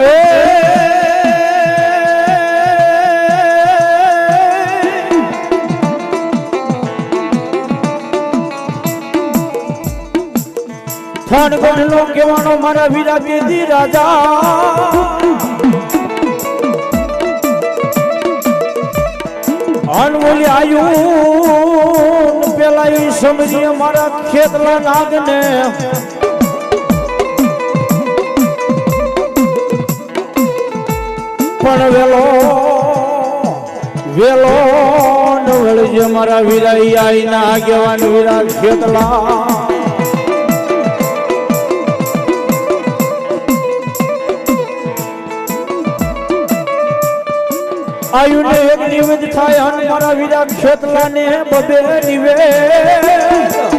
Phone ગણલો કેવાનો મારા વીરા કેદી રાજા અનમોલી આયુ પેલા ઈ સમજીએ મારા ખેતલા નાગને પણ વેલો વેલો નવળજે મારા વીરા ઈ આઈના આગેવાન વીરા ખેતલા આયુને એક નિવેદ થાય અને મારા વીરા ખેતલાને બબે નિવેદ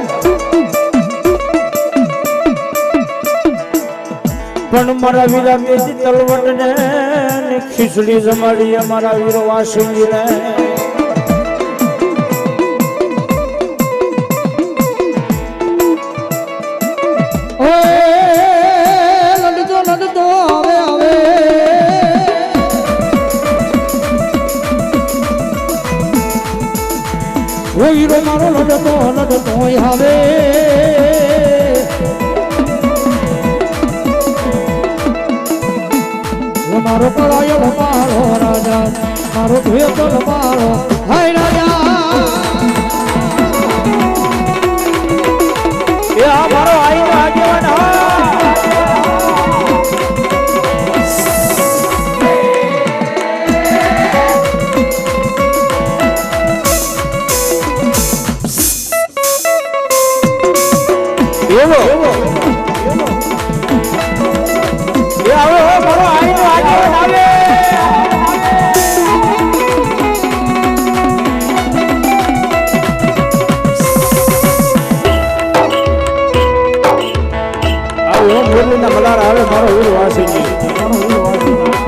પણ મારા વીરા કેજી તલવટને ખીચડી જમાડી મારા વીરો વાસુજીને હીરો મારો લડતો લડતો આવે મારો પરાયો મારો રાજા મારો ભેતો મારો હાય રાજા એ આ મારો આઈનો આગેવાન એવો એ આવે હો મારો આઈનો આગેવાન આવે આવો બોલીના બલાર આવે મારો વીર વાસીજી મારો વીર વાસીજી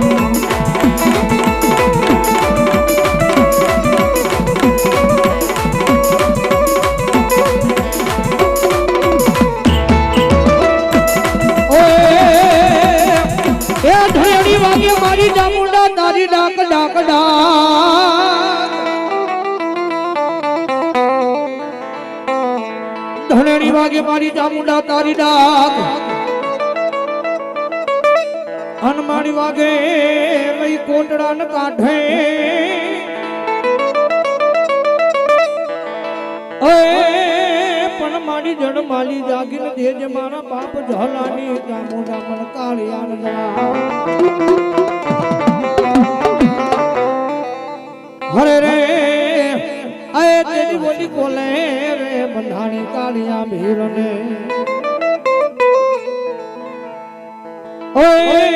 મારી ચામુંડા તારી ડાક ડાક ધણેડી વાગે મારી ચામુંડા તારી ડાક હનમાડી વાગે મઈ કોટડા ન કાઢે પણ મારી જડ માલી જાગીને દેજ મારા બાપ ઝલાની ચામુંડા મન કાળિયા હરે રે આય તેની બોલી બોલે રે બંધાણી કાળિયા ભીરને ઓય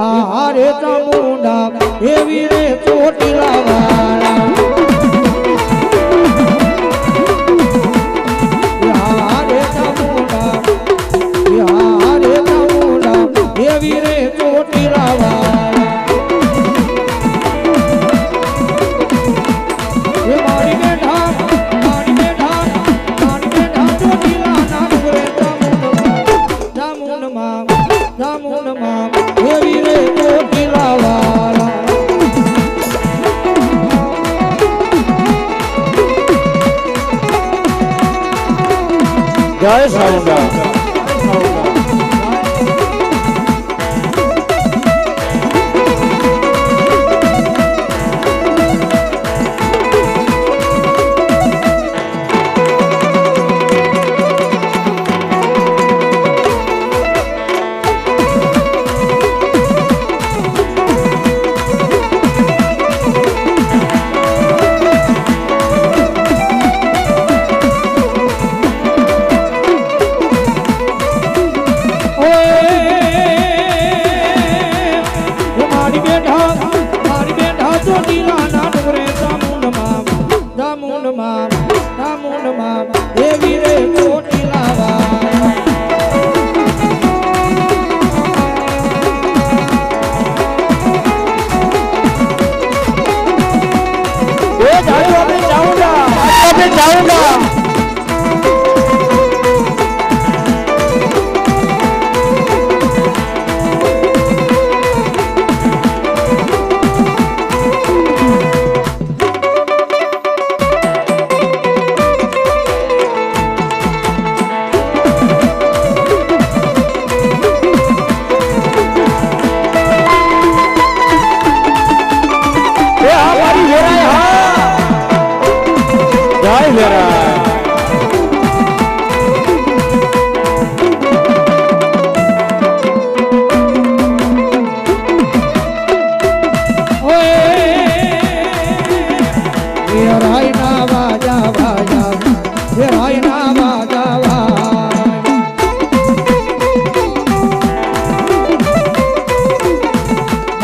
હારે ચામુંડા એવી રે ચોટીલા વાળા એવી રે ચોટીલા વાળા જય સાઉન્ડા એવી રે ચોટીલા વાળા जाऊंगा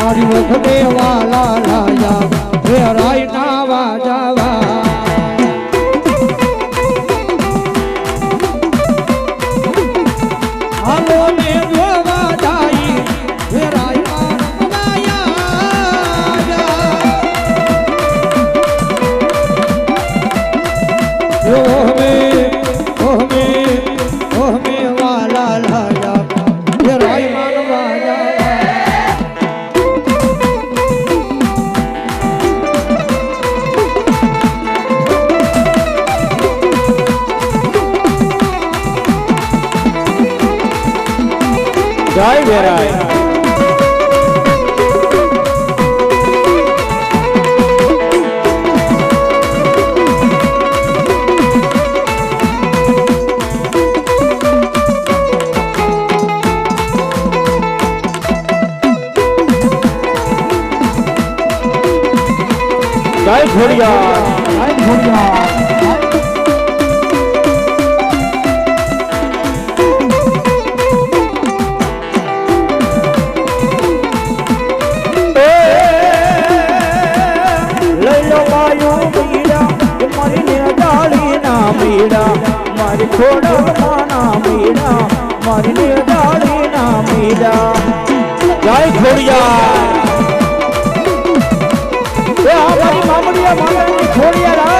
મારી વખતે વાલા લાયા હે રાય ના વાજાવા હાલો ને જોવા જાય હે રાય વાલા લાયા હે રાય માનવા જય વેરાય જય ઘોડિયા જય ઘોડિયા મારી ખોડા ના મીડા મારી ને ડાળી ના મીડા જય ખોડિયા એ આ મારી મામડિયા મામડી ખોડિયા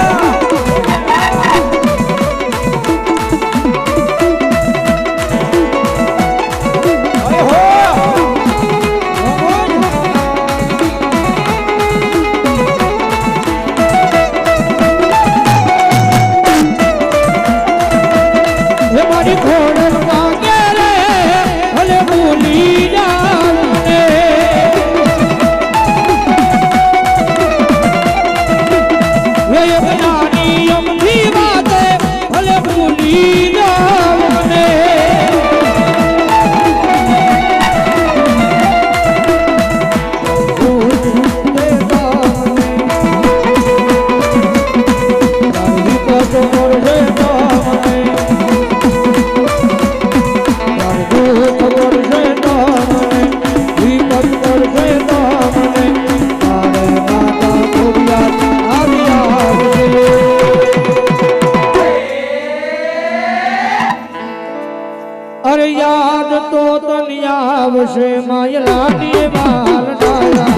અરે યાદ તો તનિયા આવશે માયલાની માલ ડાયા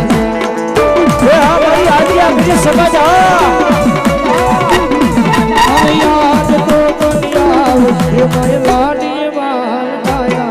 છે આ ભાઈ આજે આપણી સમજ અરે યાદ તો તનિયા આવશે માયલાની માલ ડાયા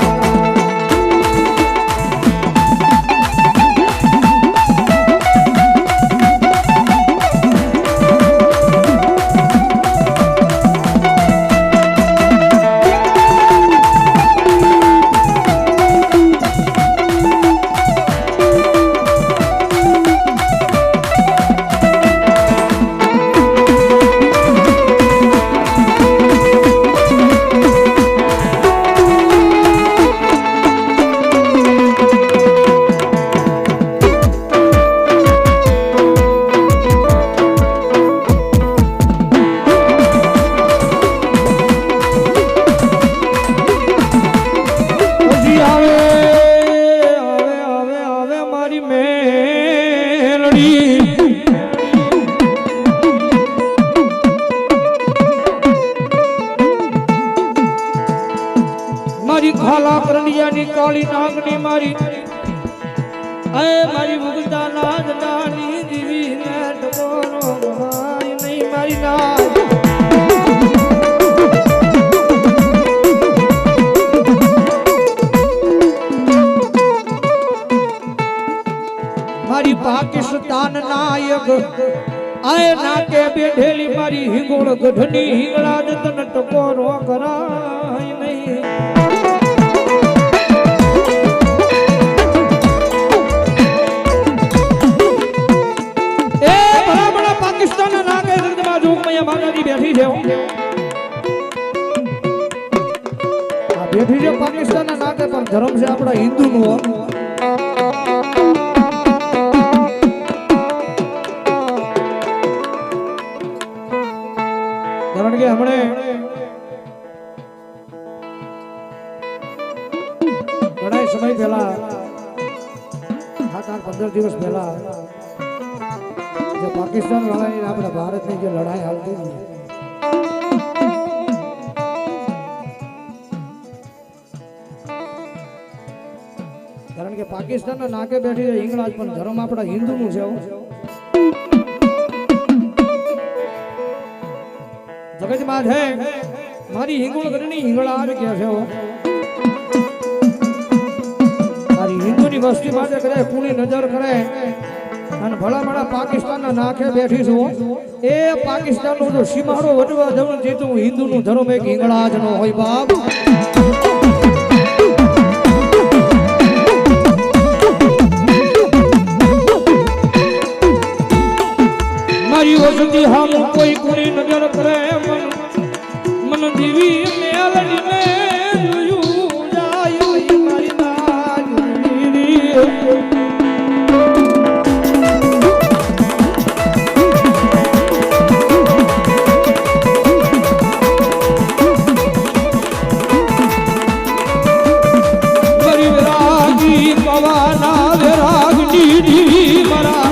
મારી ખાલા કરણિયાની કાળી નાગની મારી અય મારી મુગતા નાગની દીવી ને ટકોરો ભાઈ નહીં મારી નાગ મારી પાકિસ્તાન નાયક આય નાકે બેઠેલી મારી હિંગોળ ગઢની હિંગળા જ તને ટકોરો કરાય નહીં બેઠી છે પાકિસ્તાન ના નાકે પણ ધર્મ છે આપણા હિન્દુ નું કારણ કે હમણે ઘણા સમય પહેલા 15 દિવસ પહેલા જે પાકિસ્તાન વાળાની આપણા ભારતની જે લડાઈ હાલતી હતી, કારણ કે પાકિસ્તાનના નાકે બેઠી છે હિંગળાજ, પણ ધર્મ આપણા હિન્દુનું છે. જગતમાં છે મારી હિંગોળ ઘરની હિંગળાજ કે છે. મારી હિન્દુની વસ્તી માટે કરે કુણી નજર કરે અને ભલા ભલા પાકિસ્તાનના નાકે બેઠી છું. એ પાકિસ્તાનનો જો સીમાડો વટવા જવું જીતું હિન્દુનું ધર્મ એક હિંગળાજ નો હોય બાપ. મારી વસ્તી હાલ કોઈ કુણી નજર કરે મન દીવી મેલડી મે જોયું જાય મારી નાજની. મારી વિરાગી પવાના વિરાગની દીવી મારા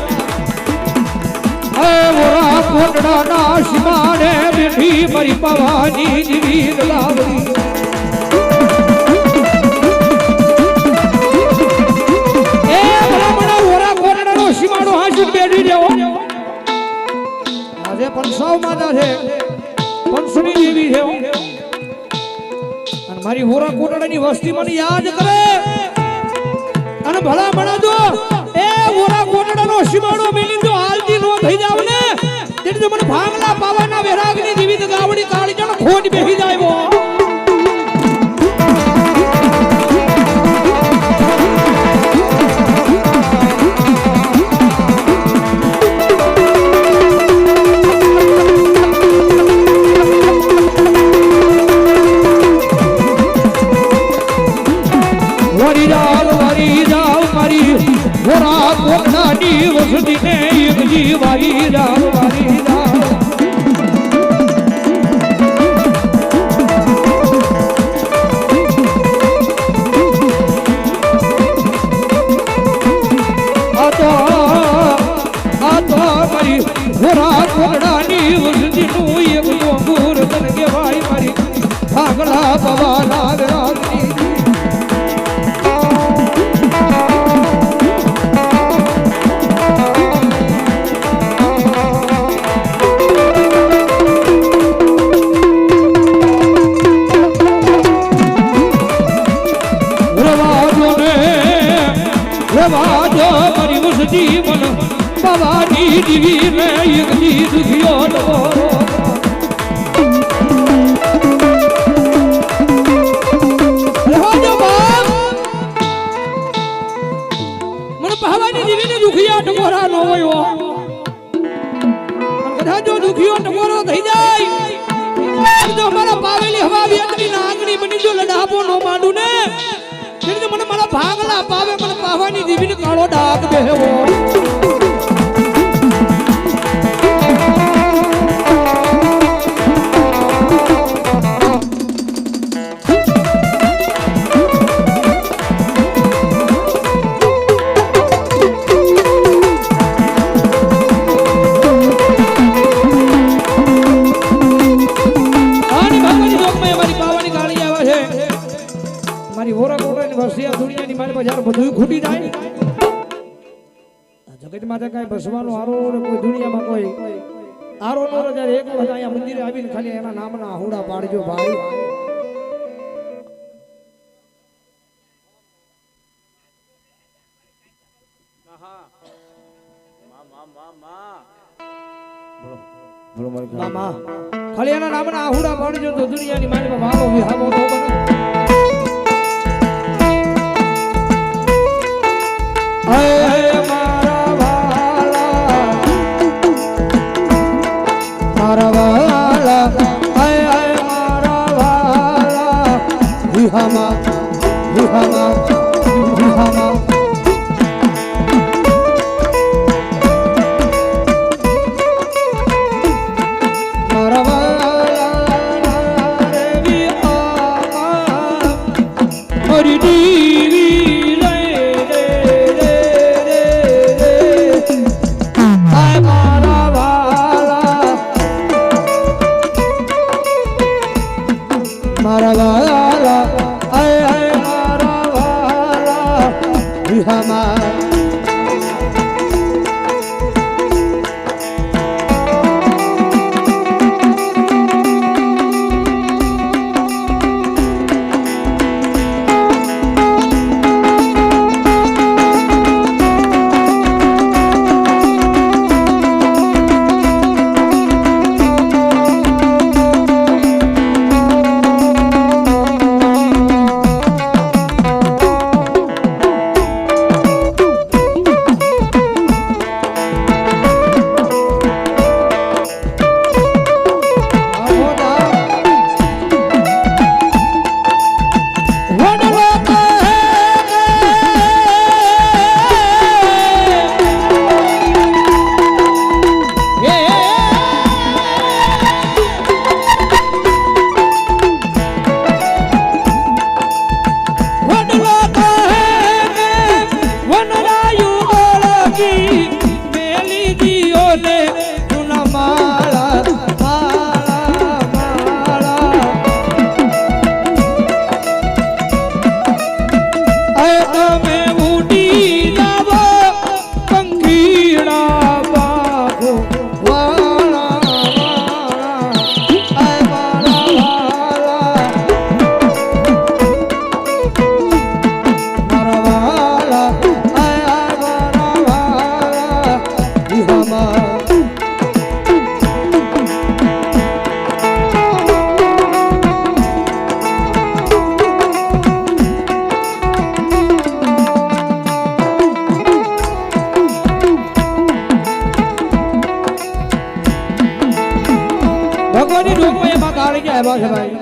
મોરા કોટડા ના શિમાડે બેઠી મારી પવાની દીવી લાવડી. એ ભલામણા મોરા કોટડા નો શિમાડો હાજર બેઠી દેવો. આજે પંસાવ માતા છે, પંસની દેવી છે અને મારી મોરા કોટડાની વસ્તી મને યાદ કરે અને ભલામણા જો એ મોરા કોટડાનો શિમાડો મેલી જો હાલતી નો થઈ જાવ ને એટલે મને ભાંગલા પાવાના વેરાગની જીવિત ગાવડી કાળી જણ ખોટ બેહી જાય. વરી જાવ મારી ઘોરા કોટડાની વસતી ને એક જીવારી જાવ વારી જાવ. આ તો મારી ઘોરા કોટડાની વસતી નું એક ડોંગુર તન કહેવાય મારી ભાગલા પવાના વિરાગની. મારી વસતી મન પવાની દીવી ને એક દી દુખ્યો મને પવાની દીવી ને દુખિયા ટકોરા નો હોય. કદાચ જો દુખિયો ટકોરો થઈ જાય તો મારા પાવેલી હવા વેતની નાગણી બની જો લડાપો નો માંડું ને મને મારા ભાગલા પાવે મને પાવાની દીવીને કાળો ડાક બેહવો. બધું ખૂટી જાય. જગત માટે કઈ બસવાનો આરો કોઈ દુનિયામાં કોઈ આરો નો જ્યારે એક વખત અહીંયા મંદિરે આવીને ખાલી એના નામના આહુડા પાડજો ભાઈ. મામા ખાલી એના નામના આહુડા પાડજો તો દુનિયાની માનીમાં વાલો વિહામો તો બને. હમા ભગવાનની ડોકમાં એમાં કાળી ગયા આવ્યા છે ભાઈ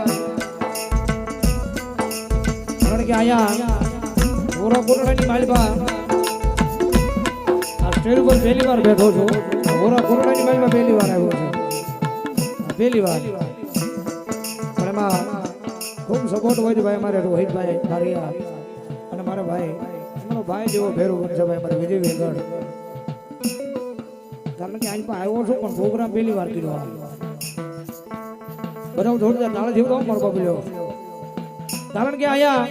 કારણ કે અહીંયા પૂરા કોરોનાની માલમાં આ સ્ટેજ ઉપર પહેલી વાર બેઠો છું પૂરા કોરોનાની માલમાં પહેલી વાર આવ્યો છું પહેલી વાર પણ એમાં ખૂબ સપોર્ટ હોય છે ભાઈ અમારે રોહિતભાઈ કારિયા અને મારા ભાઈ અમારો ભાઈ જેવો ભેરો છે ભાઈ મારા વિજય વેગડ કારણ કે અહીં પણ આવ્યો છું પણ પ્રોગ્રામ પહેલી વાર કર્યો બધા થોડી તાળે જેવું મારો બાબલ્યો કારણ કે અહીંયા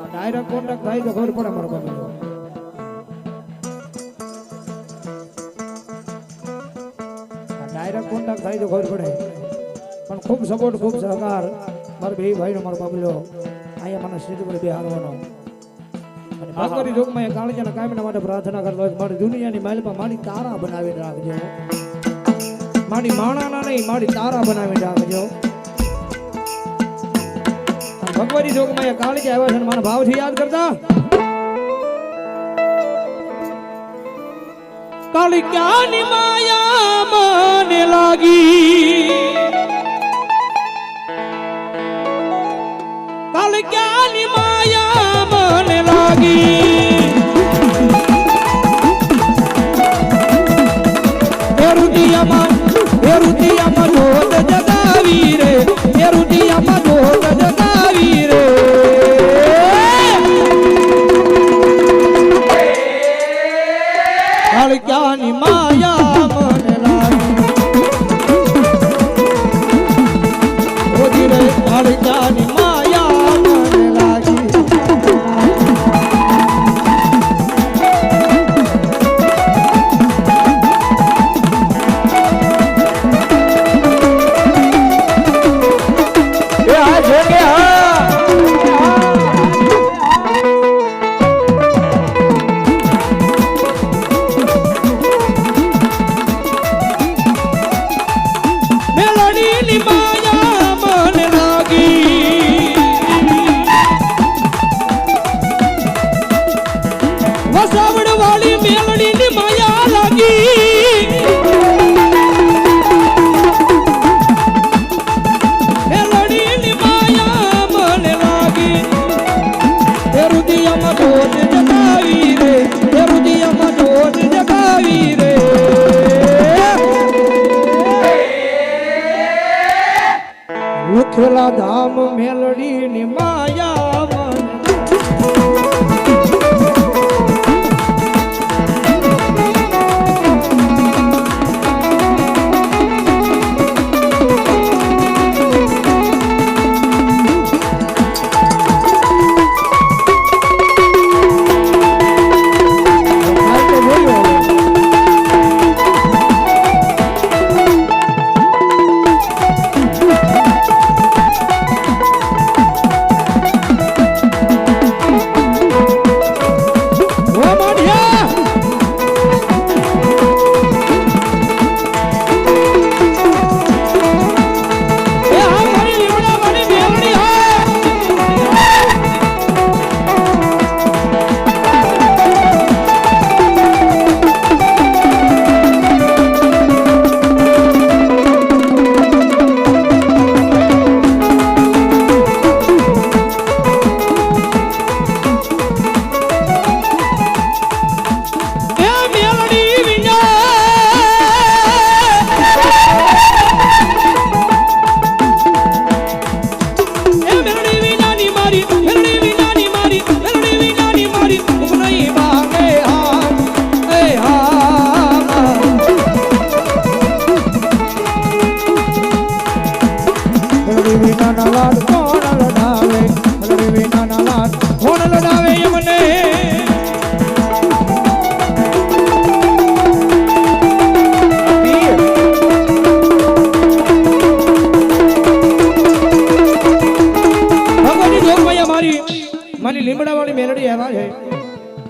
ડાયરેક્ટ કોન્ટેક્ટ થાય તો ખબર પડે મારો બાબલ્યો ડાયરેક્ટ કોન્ટેક્ટ થાય તો ખબર પડે પણ ખૂબ સપોર્ટ ખૂબ સહકાર મારા બે ભાઈનો મારો બાબલ્યો અહીંયા મને સ્ટેજ ઉપર બેહાડવાનો અને ભગવાનની જોગમાં કાળજાના કાયમના માટે પ્રાર્થના કરતો હોય મારી દુનિયાની માલમાં મારી તારા બનાવી રાખજો મારી માણાના નહીં મારી તારા બનાવી રાખજો ભગવાનની જોગમાં કાળજી આવ્યા છે મારા ભાવથી યાદ કરતા કાળી ક્યાંની માયા મને લાગી કાળી ક્યાંની માયા મને લાગી એરુતિયામાં જોત જગાવી રે એરુતિયામાં જોત જગાવી રે કાળક્યાની માયા મને લાગી રોજી રે કાળક્યાની માયા મને લાગી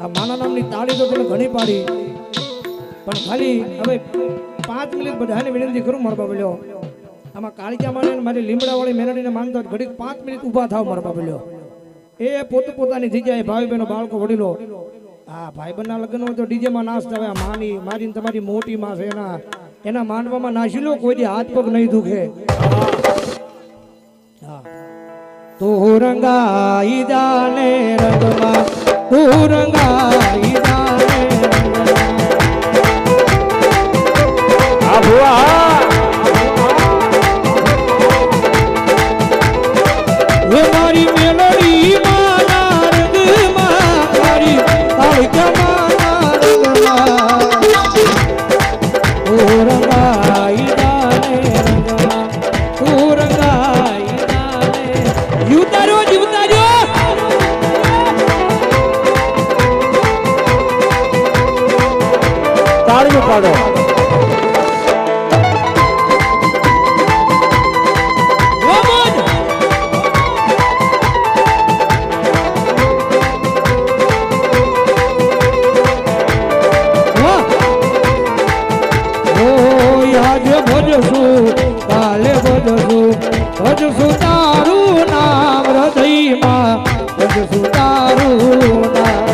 આ માના નામની તાળી તો તમે ઘણી પાડી પણ ખાલી હવે 5 મિનિટ બધાને વિનંતી કરું મારા બાબલ્યો આમાં કાળિકા માને મારી લીમડા વાળી મેલડીને માનતો ઘડીક 5 મિનિટ ઊભા થાવ મારા બાબલ્યો એ પોતાની જગ્યાએ ભાઈ બહેનો બાળકો વડીલો હા ભાઈ બંધના લગ્ન હોય તો ડીજે માં નાચતા હોય માની મારી તમારી મોટી માં છે એના માંડવામાં નાસી લો કોઈ દી હાથ પગ નહીં દુખે હા તું રંગાઈ જાને રંગમાં તું રંગાઈ જાને આ ભુવા વે મારી મેલડી માના રંગમાં મારી કાળિકા માના રંગમાં તું રંગાઈ જાને રંગમાં તું રંગાઈ જાને યુતારો તાળીઓ પાડો ભજશું તારું નામ હૃદયમાં ભજશું તારું નામ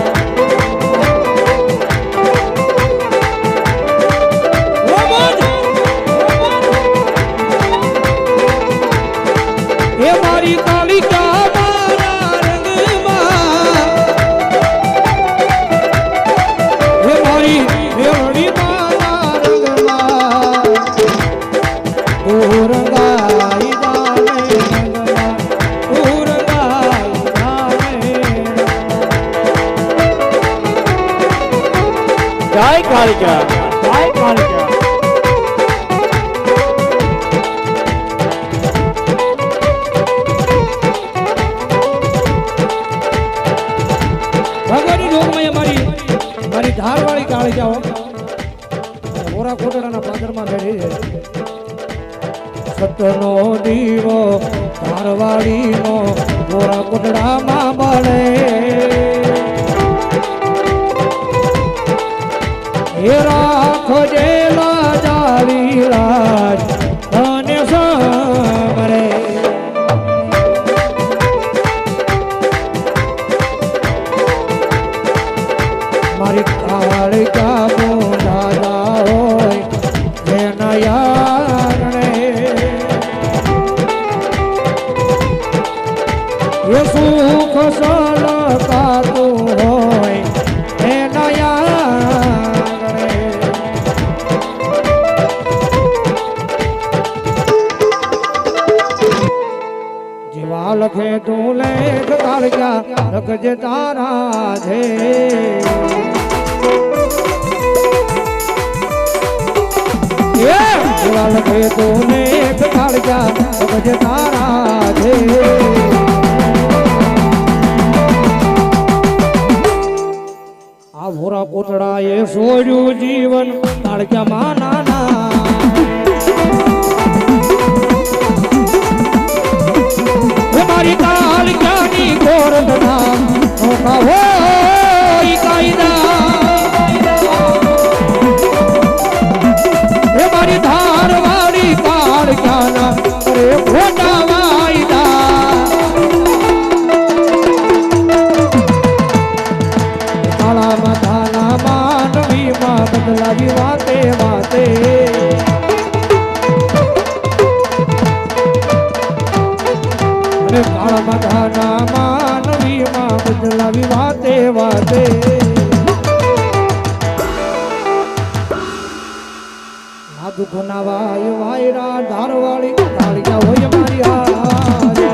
એ મારી કાળિકા મારા રંગમાં એ મારી મેળડી મારા રંગમાં તું રંગાઈ જાને રંગમાં તું રંગાઈ જાને જય કાળિકા જય કાળિકા ભગવાનની જોગમાં મારી મારી ધારવાળી કાળિકાઓ મોરા કોટડાના પાદરમાં બેઠી છે સતનો દીવો ધારવાડીનો મોરા કોટડામાં બળે એ રાખજે લાજાવી લાજ તને સમરે મારી કાળિકા બોલાતા હોય જેના યારણે એ સુખ સલકાતું હોય એના યારણે જીવા લખે તું લેખ કાળિકા લખજે તારા છે જીવા લખે તું લેખ કાળિકા લખજે તારા છે આ ભોરા કોટડા એ સોર્યું જીવન કાળિકા માના મારી કાળિકાની ગોરધના નોખા હોય કાયદા હે મારી ધારવાળી કાળિકાના અરે ખોટા વાયદા કાળા માથાના માનવીમાં બદલાવી વાતે વાતે કાળા માથાના માનવીમાં બદલાવી વાતે વાતે ના દુઃખ ના વાય વાયરા ધારવાળી કાળિકા હોય મારી હારે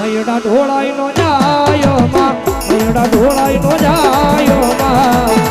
મૈડા ઢોળાઈ નો જાયો માં મૈડા ઢોળાઈ નો જાયો માં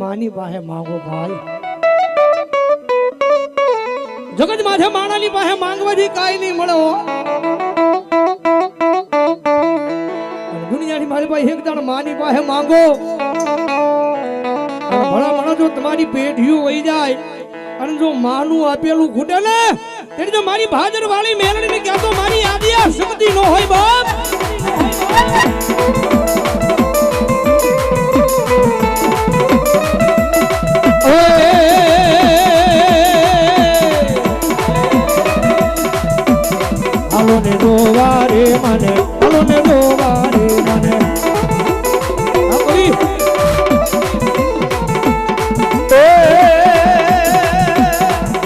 માની પાસે માંગો ભાઈ જગત માથે માણાની પાસે માંગવાથી કાઈ નહીં મળે દુનિયાની મારી પાસે એક દાણ માની પાસે માંગો ભલા માણસ જો તમારી પેઢીઓ વહી જાય અને જો માનું આપેલું ખૂટે ને તેની તો મારી ભાદર વાળી મેલડીને ક્યાં તો મારી આદિયા શક્તિ ન હોય બાપ હાલો ને રોવા રે મને હાલો ને રોવા રે મને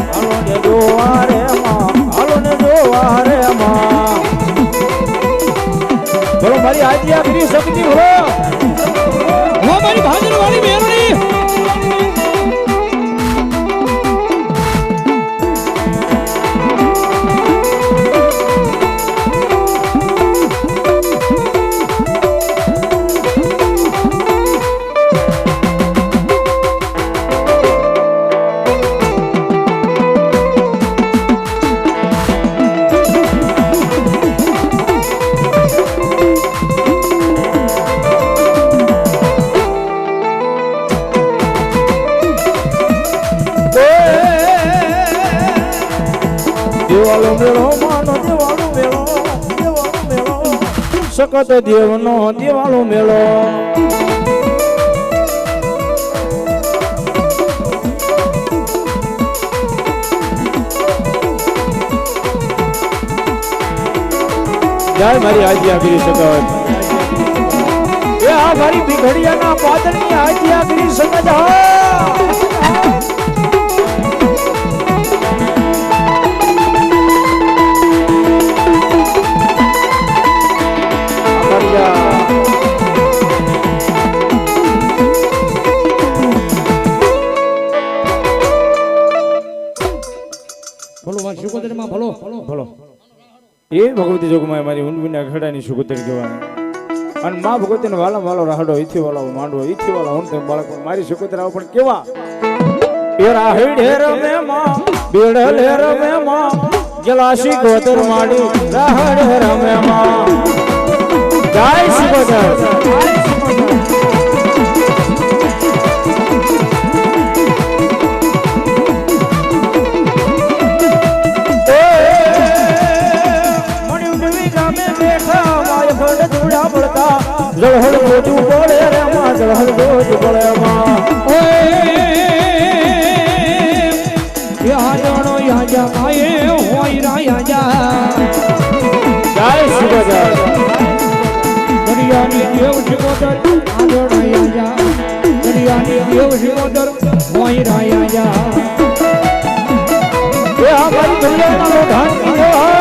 હાલો ને જોવા રે માં હાલો ને જોવા રે માં બોલો મારી આદિયા કરી શક્તિ હો મારી ભાદર વાળી મેલડી દેવાલો મેળો માનો દેવાલો મેળો દેવાલો મેળો સખત દેવનો દેવાલો મેળો જય મારી આદિયા કરી શકાય એ આ મારી ભીખડિયાના પાદરની આદિયા કરી શકાય ભલો ભલો એ ભગવતી જોગમાં મારી ઊંડવીના ખડાની સુગોતરી કહેવાય અને માં ભગવતીને વાલા વાલો રાહડો ઈથી વાલો માંડવો ઈથી વાલો હું તો બાળકો મારી સુગોતરાઓ પણ કેવા એ રાહડે રમે માં બેડલે રમે માં ગલાસી ગોતર માડી રાહડે રમે માં જય સુગોતર જળહળ ગોજું પડે રે માં જળહળ ગોજું પડે માં યા જાણો યા જા માયે હોય રાયા જા જય સુગોતર દરિયાની દેવ સુગોતર આજો રાયા જા દરિયાની દેવ સુગોતર હોય રાયા જા એ આ મારી દુનિયાના લોઢાની દેવા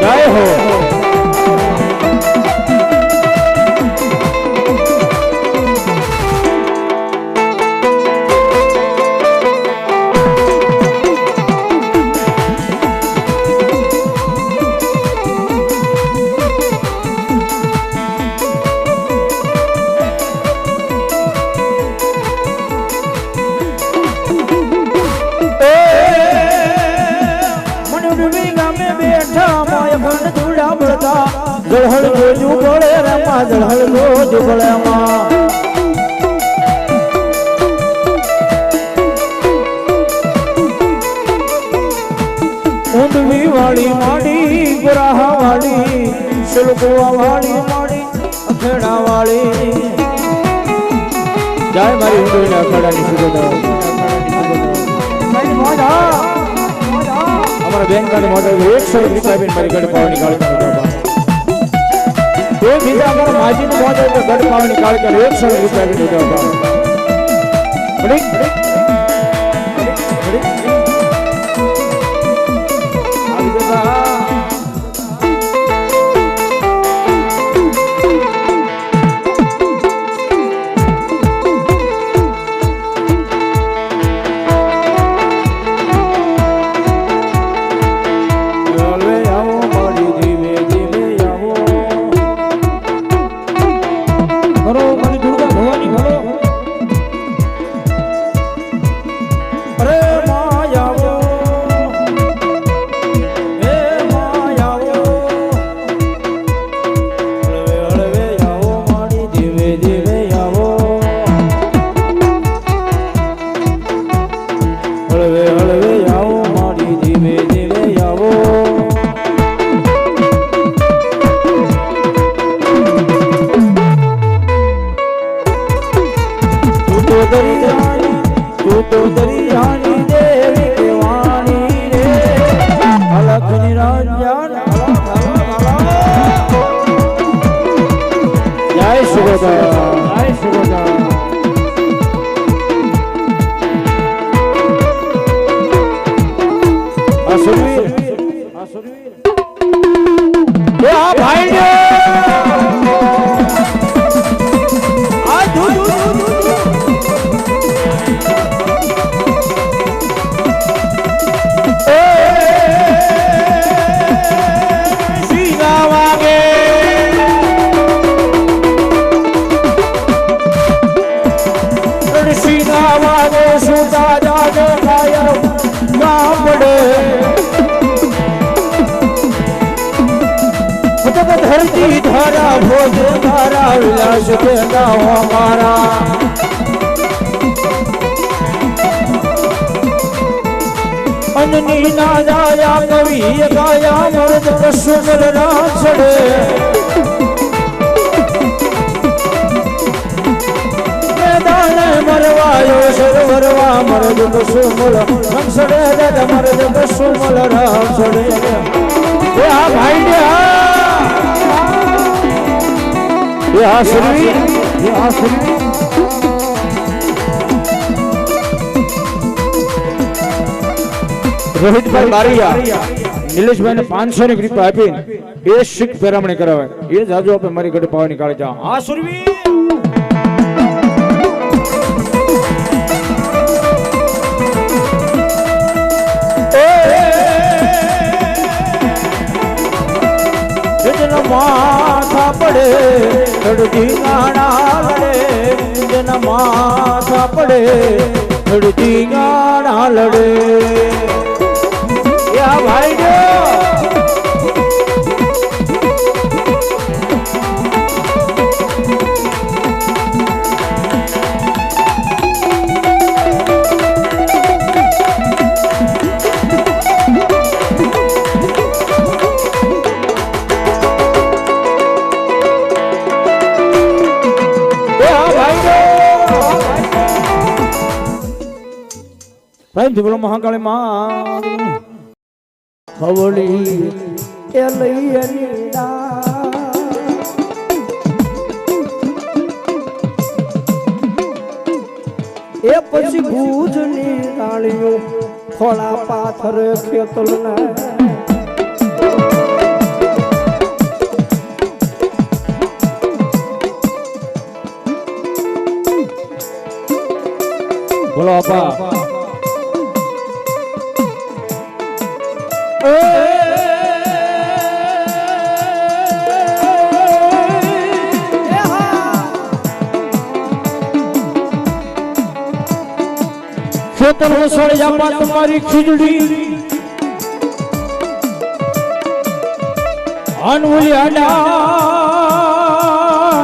જય હો જળહળ ગોજુ પડે રમા જળહળ ગોજુ પડે માં ઊંધવી વાળી માડી ગુરાહા વાળી સુલકુવા વાળી માડી અખેડા વાળી જય મારી ઊંધવીના અખાડાની સુગંધ અમારા બેંકાની મોડલ 100 રૂપિયા આપીને મારી ગઢ પાવાની કાળી એ બીજા અમારા માજીનું મોડલ તો ગઢ પાવાની કાળી કરે 100 રૂપિયા આપીને ધરતી ધારા ભોજ મારા વિલાસ કે ગાઓ મારા અનની ના જાયા કવિ ગાયા મર્દ કશુમલ ના છડે મેદાન મરવાયો સરવરવા મર્દ કશુમલ રંગસડે દદ મર્દ કશુમલ રામ છડે એ આ ભાઈ ને રોહિતભાઈ બારિયા નિલેશભાઈ ને 500 ની રૂપિયા આપીને એ શીખ પેરામણી કરાવે એ જાજુ આપે મારી ગઢ પાવાની કાળે જા આ સુરવી માથા પડે ધડતી ગાણા લડે જેના માથા પડે ધડતી ગાણા લડે યા ભાઈ જો ભાઈ બોલો મહાકાળી માં હવળી એ લઈ અનીડા એ પછી ભુજની રાણીઓ થોડા પાથર ખેતલ ને બોલો આપા ખેતર વસોડી આપા તમારી ખીજડી અનવલી આડા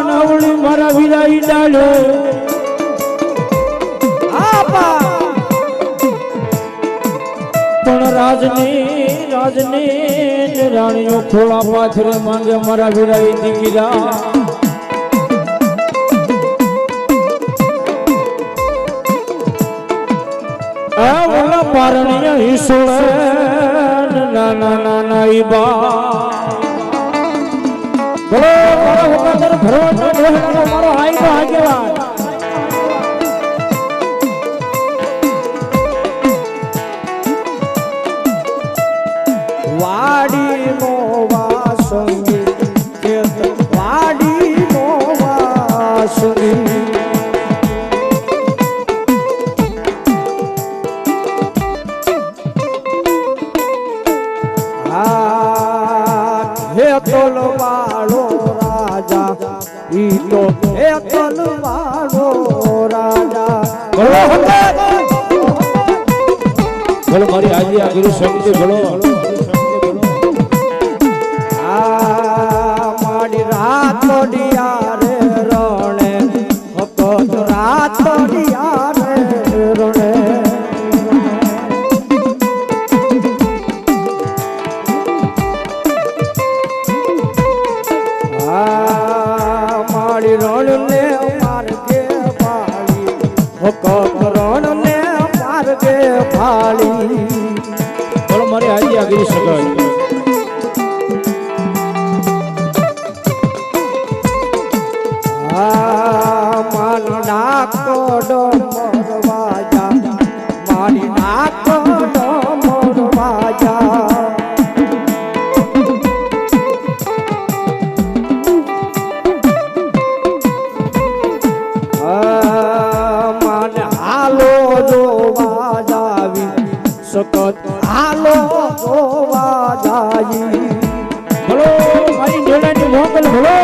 નવળી મારા વિદાય ડાલો પણ રાજની રાણીઓ ખોળા પાથરે માંગે મારા વિરાઈ દીકરા ઓલા પારણીય હિસોળે નાના નાના ઈબા બોલો મારો વખતર ભરવાનો દેહનો મારો આઈનો આગેવાન વાડી નો વાસંગી ખેત વાડી નો વાસંગી ખેતલ વાળો રાજા ઈ તો ખેતલ વાળો રાજા બોલો મારી આજે આ ગુરુ સંગીત બોલો મારી રાતોડિયા રે રણે હતો રાતોડિયા રે રણે મારી રણ ને માર્ગે ભાળી હતો રણ ને માર્ગે ભાળી બોલો મારી આજે આ ગુરુ સંગીત મારી નાકોડો મોરવાજા મારી નાકોડો મોરવાજા માને હાલો જોવા જાવી સકત હાલો જોવા જાવી બોલો મારી ઢોલાની મોકલ બોલો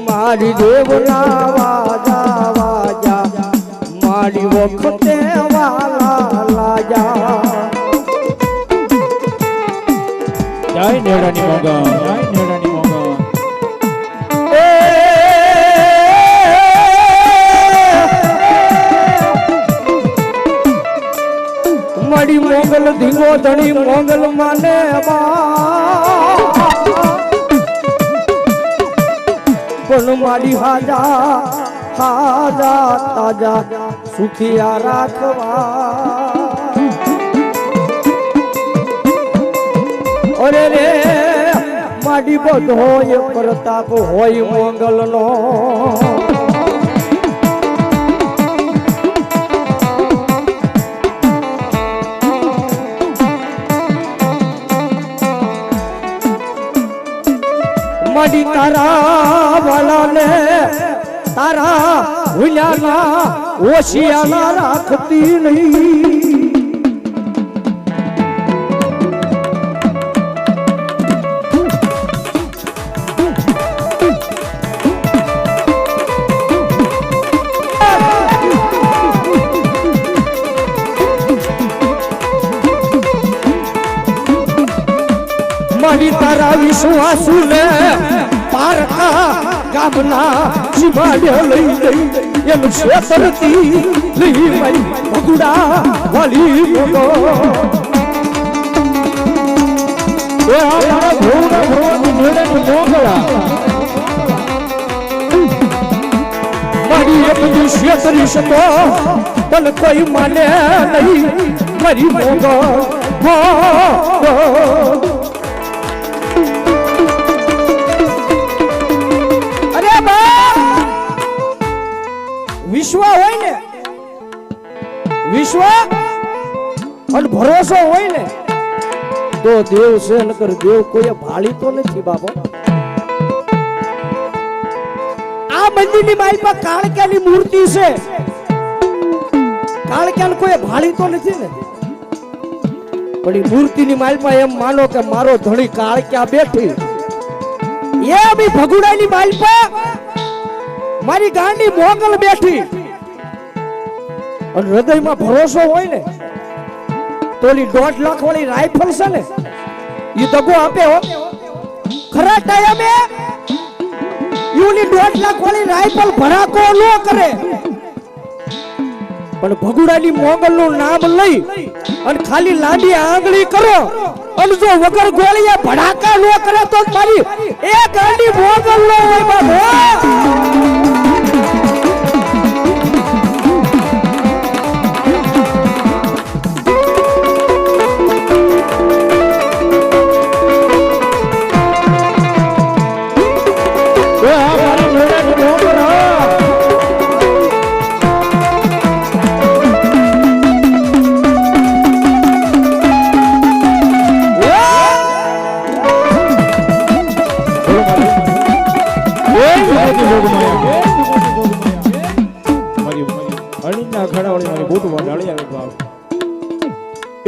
મારી દેવના વાજા વાજા મારી વખતે વાલા લાજા જય નેડાની મોગા જય નેડાની મોગા મારી મોગલ ધીમો ધણી મોગલ માને પણ મારી હાજા હાજા તાજા સુખિયા રાખવા અરે રે માડી બધો હોય પ્રતાપ હોય મોગલ નો માડી તારા વાલાને તારા હુલ્યાના ઓશિયાના રાખતી નહીં મારી તારા વિશ્વાસુ ને પારકા ગામના જીવાડે લઈ લઈ એમ ક્ષેત્રથી લઈ મારી ભગુડા વાલી બોલો એ આ મારા ભોળા ભોળાની નેડાની મોગલા મારી એક દિવસે કરી શકો પણ કોઈ માને નહીં મારી મોગલ અરે અને ભરોસો હોય ને તો દેવ છે, નકર દેવ કોઈ ભાળી તો નથી બાપો. આ મંદિરની મારી પાસે કાળક્યાની મૂર્તિ છે, કાળક્યાને કોઈ ભાળી તો નથી ને, પણ એ મૂર્તિની માલપા એમ માનો કે મારો ધણી કાળક્યા બેઠી, એમ ઈ ભગુડાની માલપા મારી ગાંડી મોગલ બેઠી. અને હૃદયમાં ભરોસો હોય ને તો ઓલી 1.5 લાખ વાળી રાઇફલ છે ને એ દગો આપે હો. ખરા ટાઈમે ઓલી 1.5 લાખ વાળી રાઇફલ ભડાકો ન કરે, પણ ભગુડાની મોગલ નું નામ લઈ અને ખાલી લાંબી આંગળી કરો અને જો વગર ગોળીએ ભડાકા ન કરે તો મારી એ ગાંડી મોગલ નો હોય બાબો.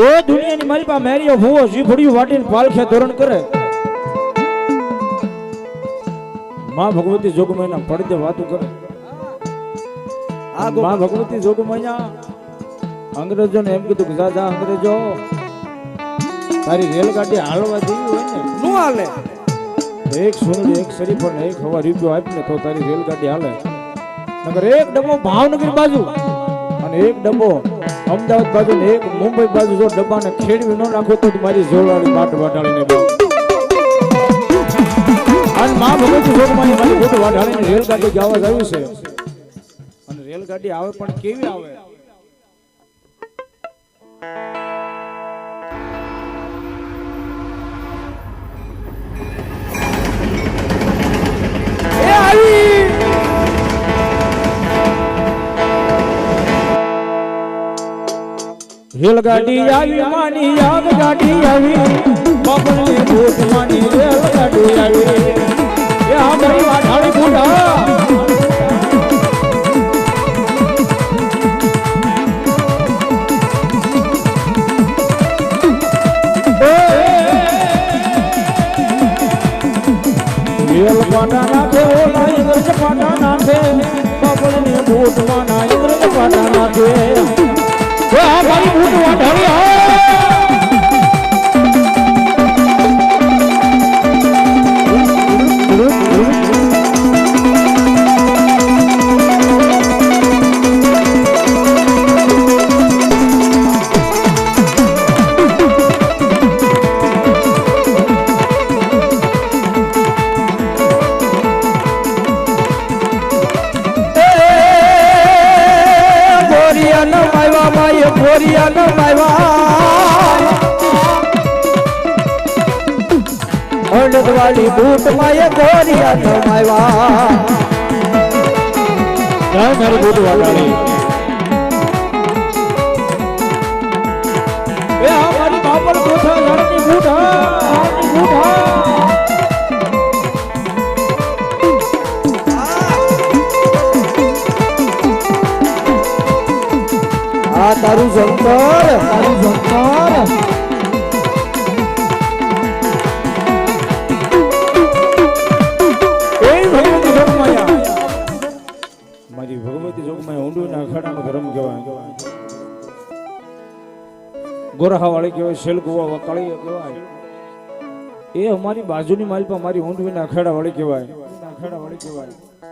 એ દુનિયાની મારી પાસે મેરીઓ ભૂવો જીભડિયું વાટીને પાલખે ધોરણ કરે. માં ભગવતી જોગમાઈના પડદે વાતો કરે. માં ભગવતી જોગમાઈના અંગ્રેજોને એમ કીધું કે જા અંગ્રેજો તારી રેલગાડી હાલવા દેવી હોય ને નું હાલે, એક સોનડી એક શરીફો ને એક હવા રૂપિયો આપીને તો તારી રેલગાડી હાલે. નગર એક ડબ્બો ભાવનગર બાજુ અને એક ડબ્બો અમદાવાદ બાજુ ને એક મુંબઈ બાજુ જો ડબ્બાને ખેડવી ન નાખો તો મારી જોડાળી બાટ વાટાડીને બે અને માં ભગવતી જોગમાઈ મારી બાટ વાટાડીને રેલગાડી જવા આવ્યું છે. અને રેલગાડી આવે પણ કેવી આવે? એ આવી રેલગાડી આવી માની યાદ ગાડી આવી બબલની ભૂત માની રેલગાડી આવી એ અમારી વાઢાળી બુઢા રેલ પાટા નાખે ઓલા ઇન્દ્ર પાટા નાખે બબલની ભૂત માના ઇન્દ્ર પાટા નાખે મારી ભૂત વાઢાળી વાળી બૂટ માય ગોરિયા નમાવા જય મારી ભૂત વાઢાળી એ આ મારી બાપલ ગોઠા લડની બૂઢા આ તારું જંતર મારી ભગવતી જોગમાઈ ઊંડુના અખાડાનો ધર્મ કહેવાય. ગોરહા વાળી કહેવાય, શેલકુવા વકાળી કહેવાય. એ અમારી બાજુની માલપા મારી ઊંડવીના અખાડા વાળી કહેવાય.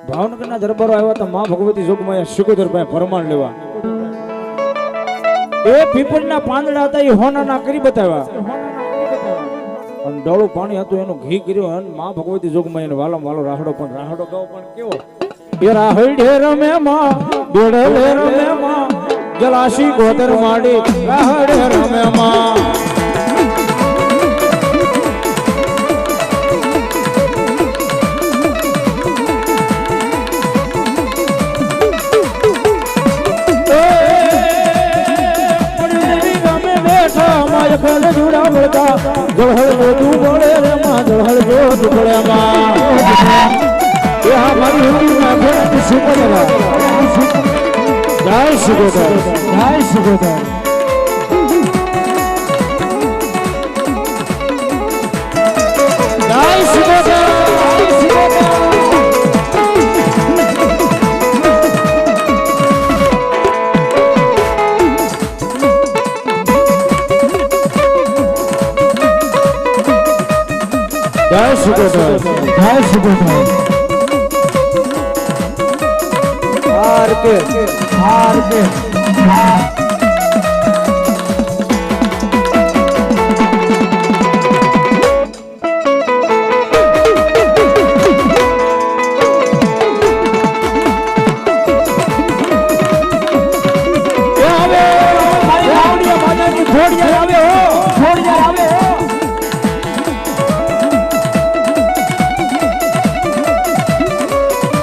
ભાવનગરના દરબારો આવ્યા હતા માં ભગવતી જોગમાઈ શિકોતરભાઈ ફરમાન લેવા. એ પીપળના પાંદડા હતા એ હોનાના કરી બતાવ્યા અને ડોળું પાણી હતું એનું ઘી કર્યું અને માં ભગવતી જોગમાઈ એને વાલો વાલો રાહડો પણ રાહડો ગાવ પણ કેવો એ રાહડે રમે માં ડોળે રમે માં જલાશી ગોદર માડી રાહડે રમે માં જળહળ જોતું પડે રે માં જળહળ જોતું પડે માં એ હા મારી હિન્દીમાં ઘોડા સુપરલા જય સુગોદર જય સુગોદર જય સુગોદર જય સુગોદર જય સુગોદર હાર કે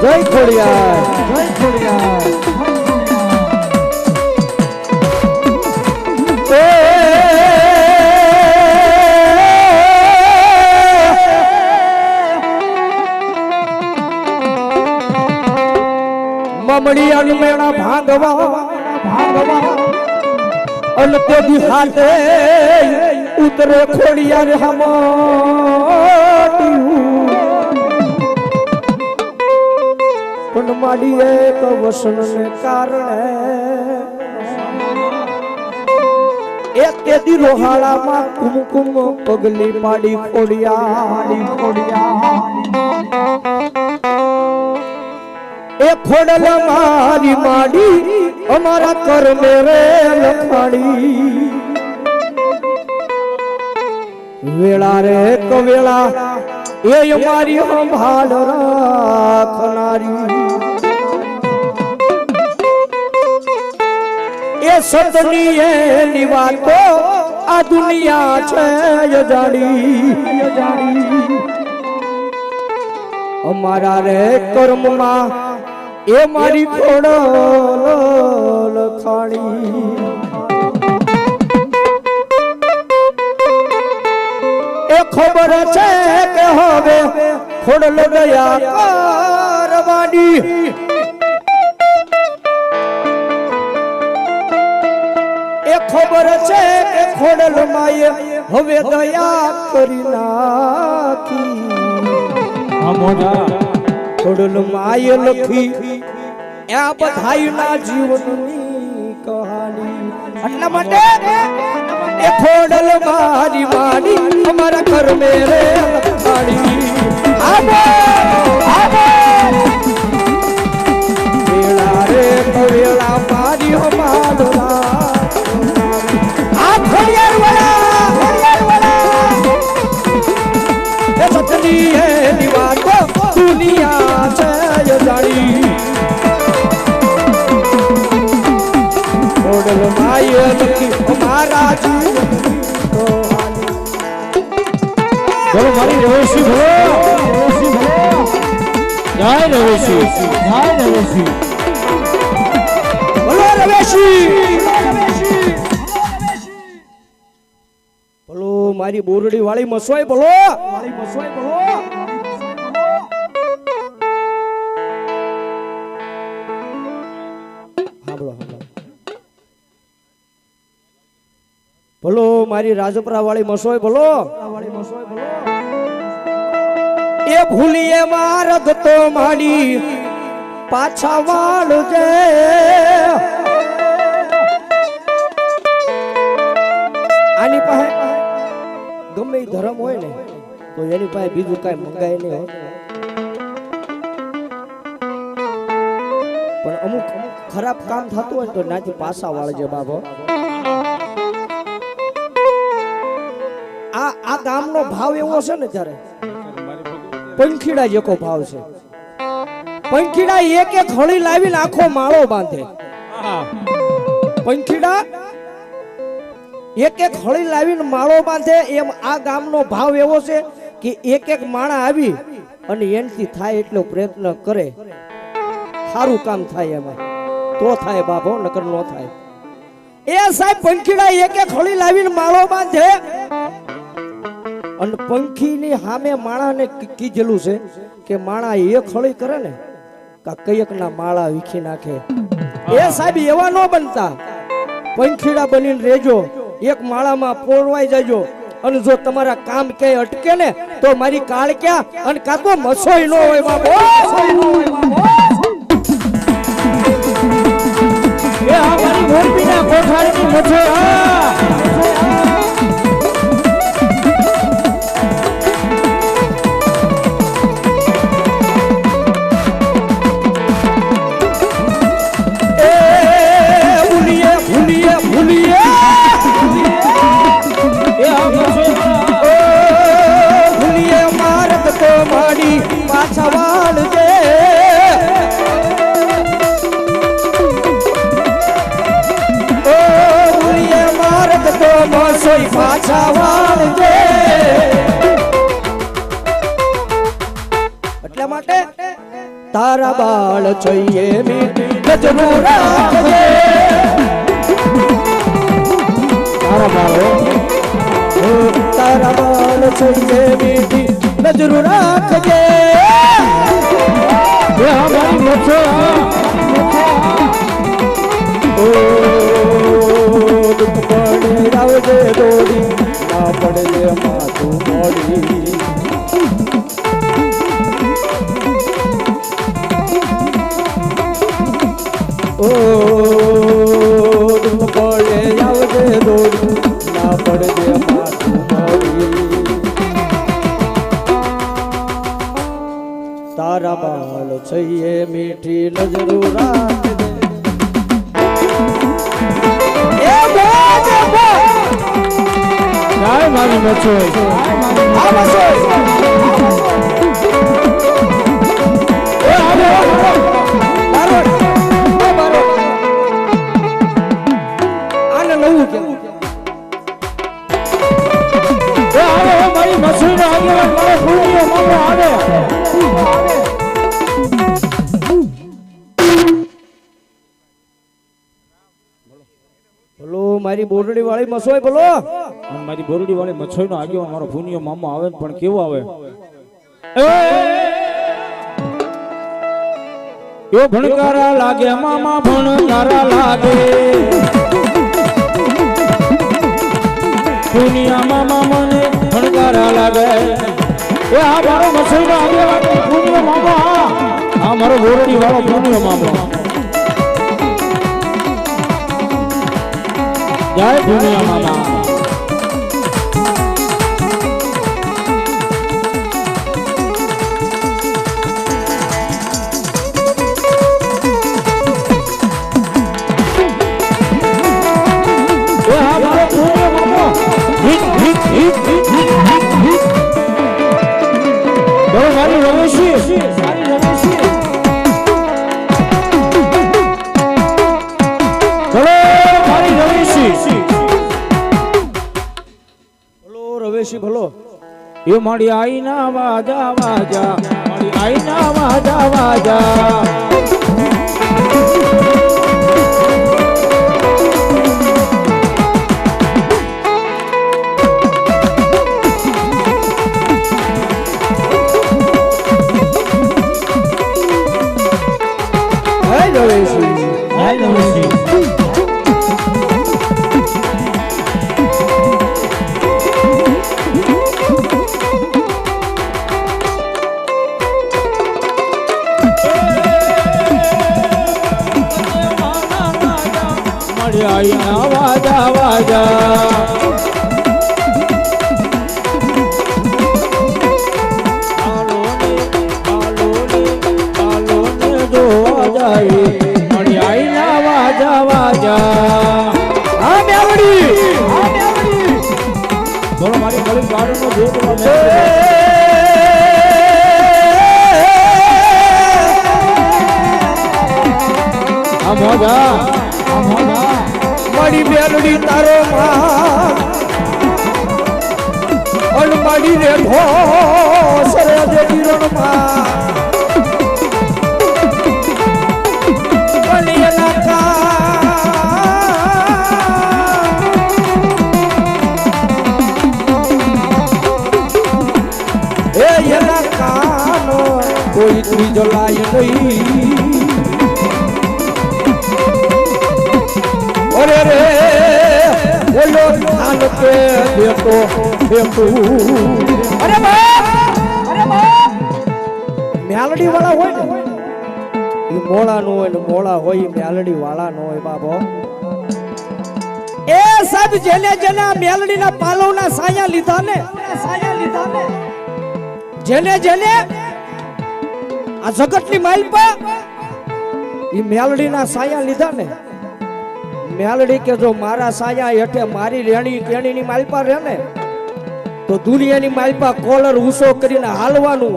જય ખોડિયાર જય ખોડિયાર મમડિયાની મેણા ભાંગવા અન તેદી હાથે ઉતરે ખોડિયાર હમાડ્યું પણ માડી એક વસનને કારણે એક તેદી રોહાળામાં કુમકુમ પગલી પાડી ખોડિયા એ ખોડલ મારી માડી અમારા કર્મે રે લખાડી વેળા રે કવેળા એ અમારી સંભાળ રાખનારી એ સતની એની વાતો આ દુનિયા છે જાણી અમારા રે કર્મમાં એ મારી ખોડલ લખાણી એ ખબર છે કે હવે ખોડલ ગયા કરવાની એ ખબર છે કે ખોડલ માએ હવે દયા કરી નાખી ખોડલ માએ લખી આ બધાયના જીવનની કહાની એટલા માટે એ ખોડલ મારી માડી અમારા કર્મે રે લખાણી વેળા રે વેળા મારી અમારા આ ખોડિયાર વાળા એ સતની એની વાતો દુનિયા છે જાણી ખોડલ માય લખી અમારા બોલો મારી રવેશી બોલો જય રવેશી બોલો રવેશી બોલો મારી બોરડી વાળી મસવાઈ બોલો બોલો મારી રાજપરા વાળી મસોય બોલો એ ભૂલીએ મારદ તો માડી પાછા વાળજે આની પાસે ગમે ઈ ધર્મ હોય ને તો એની પાસે બીજું કઈ મંગાય નહીં હોય પણ અમુક ખરાબ કામ થતું હોય તો નાથી પાછા વાળજે બાબો આ ગામનો ભાવ એવો છે ને ત્યારે પંખીડા જેકો ભાવ છે પંખીડા એક હળી લાવીને આખો માળો બાંધે પંખીડા એક હળી લાવીને માળો બાંધે એમ આ ગામનો ભાવ એવો છે કે એક માણા આવી અને એનથી થાય એટલો પ્રયત્ન કરે સારું કામ થાય એમાં તો થાય બાપો નકર નો થાય એ સાહેબ પંખીડા એક હળી લાવીને માળો બાંધે અને પંખીની સામે માણાને કીધેલું છે કે માણા એક હળી કરે ને કા કયકના માળા વીખી નાખે. એ સાહેબ એવા ન બનતા, પંખીડા બનીને રહેજો, એક માળામાં પોરવાઈ જાજો. અને જો તમારા કામ ક્યાંય અટકે ને તો મારી કાળ ક્યાં અને કાં તો મસોઈ ન હોય બાપો. એ આ મારી મોરબીના કોઠારીની મછોઈ પાછા વાળજે. એટલા માટે તારા બાળ જોઈએ મીઠી નજરો રાખજે. તારા બાળ જોઈએ મીઠી નજરો રાખજે. આવજે દોડી ના પડે માથું મોડી. ઓ પડે આવજે દોડી ના પડે માથું મોડી. તારા બાલ છઈએ મીઠી નજરો રાખજે. જાય મારી મછોઈ આ મછોઈ એ આવો બારો બારો આને નવું કે એ આવો મારી મછોઈનો આગેવાન મારો ફૂલિયો મામો આવે. બોલો મારી બોરડી વાળી મસોઈ બોલો. મારી બોરડી વાળી મછોઈનો આગેવાન મારો ફૂનિયો મામો આવે ને પણ કેવો આવે. યો ભણકારા લાગે મામા ભણકારા લાગે. ફૂનિયા મામા મને ભણકારા લાગે. એ આ મારો મછોઈનો આગેવાન ફૂનિયો મામો. આ મારો બોરડી વાળો ફૂનિયો મામો. જય ફૂનિયા મામા. મારી રમેશી બોલો રવેશી બોલો. એ મારી આઈના વાજા વાજા, મારી આઈના વાજા વાજા. આઈના વાજા વાજા. જોવા જાય મારી આઈના વાજા વાજા. હા મેવડી બોલો મારી ગળી ગાડીનો ભેટ આ મોજા મારી મેલડી તારો માં અન મારી રે ઘોસરે જે કિરણ માં બલિયના કા કોઈ ત્રીજો લાય નહીં અરે રે બોલો થાન પે દેતો અરે બાપ મેલડી વાળા હોય ને એ મોળા નો હોય ને મોળા હોય મેલડી વાળા નો હોય બાબો એ સાહેબ જેને જેને મેલડી ના પાલવના સાયા લીધા ને જેને જેને આ જગતની માલપા એ મેલડી ના સાયા લીધા ને મેલડી કે જો મારા સાયા હેઠે મારી રેણી કેણીની માલપા રહે ને તો દુનિયાની માલપા કોલર ઊંચો કરીને હાલવાનું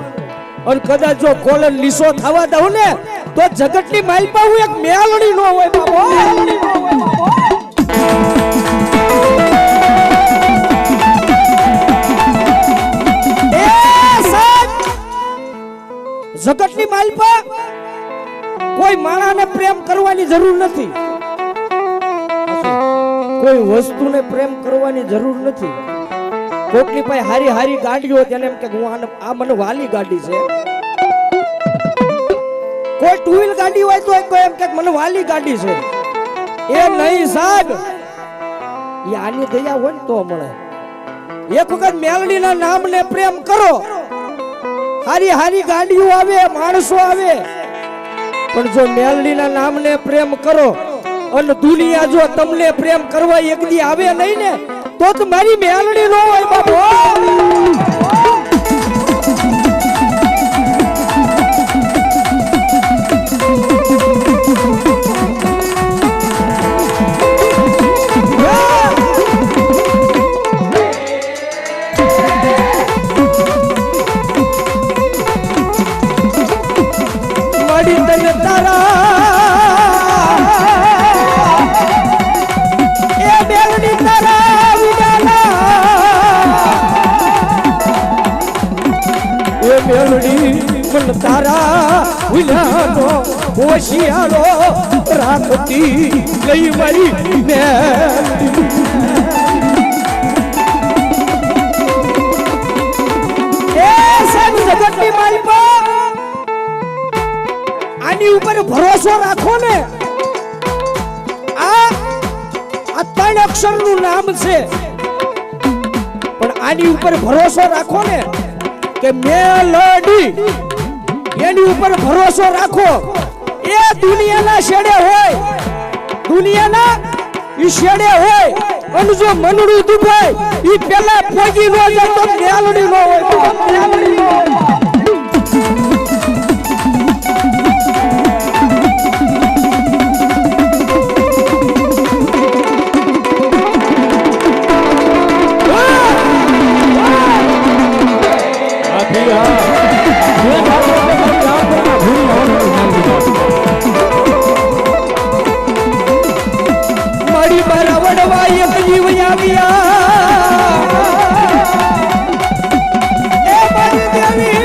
અને કદાચ જો કોલર લીસો થવા દઉં ને તો જગતની માલપા હું એક મેલડી નો હોય બાબો જગતની માલપા કોઈ માણાને પ્રેમ કરવાની જરૂર નથી કોઈ વસ્તુને પ્રેમ કરવાની જરૂર નથી કોકની પાસે હારી હારી ગાડીઓ તેને એમ કે હું આ મને વાલી ગાડી છે કોઈ ટુ વ્હીલ ગાડી હોય તો કોઈ એમ કે મને વાલી ગાડી છે એ નહીં સાહેબ એ આની દયા હોય ને તો મળે એક વખત મેલડીના નામને પ્રેમ કરો હારી હારી ગાડીઓ આવે માણસો આવે પણ જો મેલડીના નામને પ્રેમ કરો અને દુનિયા જો તમને પ્રેમ કરવા એક દી આવે નહીં ને તો મારી મેલડી નો હોય બાબો તારા વિલાનો હોશિયારો રાખતી ગઈ મારી જગતની માલપા આની ઉપર ભરોસો રાખો ને આ 3 અક્ષરનું નામ છે પણ આની ઉપર ભરોસો રાખો ને કે મેલડી એની ઉપર ભરોસો રાખો એ દુનિયાના છેડે હોય દુનિયાના ઈ છેડે હોય અને જો મનડું દુભાય ઈ પેલા પોગી નો જાય તો મેલડી નો હોય મારી મારા વડવા એક જીવ આવ્યા એ મારી દેવી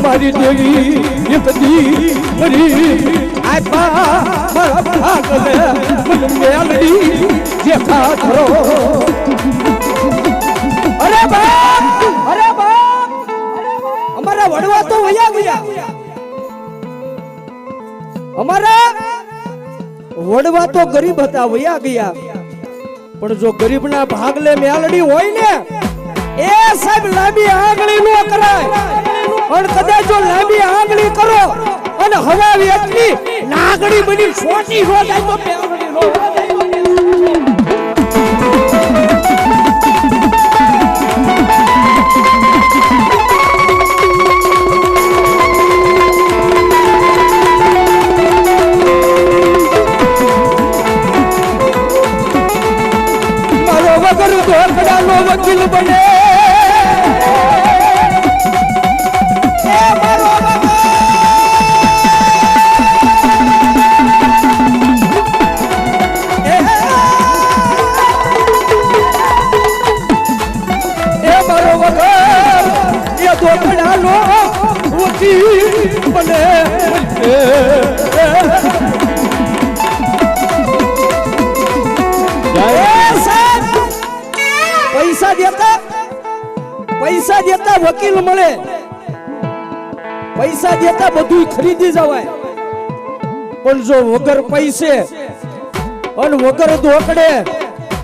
મારી દેવી એક દી મરી આપા મારા ભાગને મને મેલડી જેખા કરો અરે બાપ અમારા વડવા તો વયા ગયા અમારા વડવા તો ગરીબ હતા વયા ગયા પણ જો ગરીબના ભાગલે મેલડી હોય ને એ સાહેબ લાંબી આંગળી નો કરાય અને કદાચ જો લાંબી આંગળી કરો અને હવા વેટની નાગડી બની છોટી હો જાય તો મેલડી નો વકીલ બને મારો વગર એ ધોકડાનો વકીલ બને પૈસા પૈસા દેતા વકીલ મળે, પૈસા દેતા બધું ખરીદી જવાય, પણ જો વગર પૈસે અને વગર ધોકડે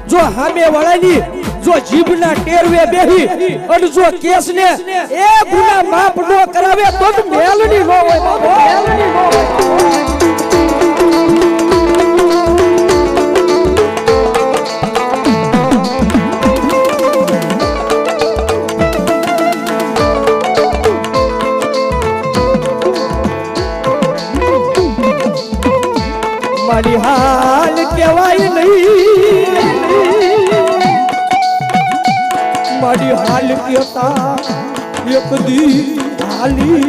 જો હામે વાળાની જો જીભના ટેરવે બેહી અને જો કેસને એ ગુના માફ ન કરાવે તો મેલડી ન હોય બાબો, મેલડી ન હોય. મારી હાલ કહેવાય નહીં, મારી હાલ કહેતા એક દી હાલી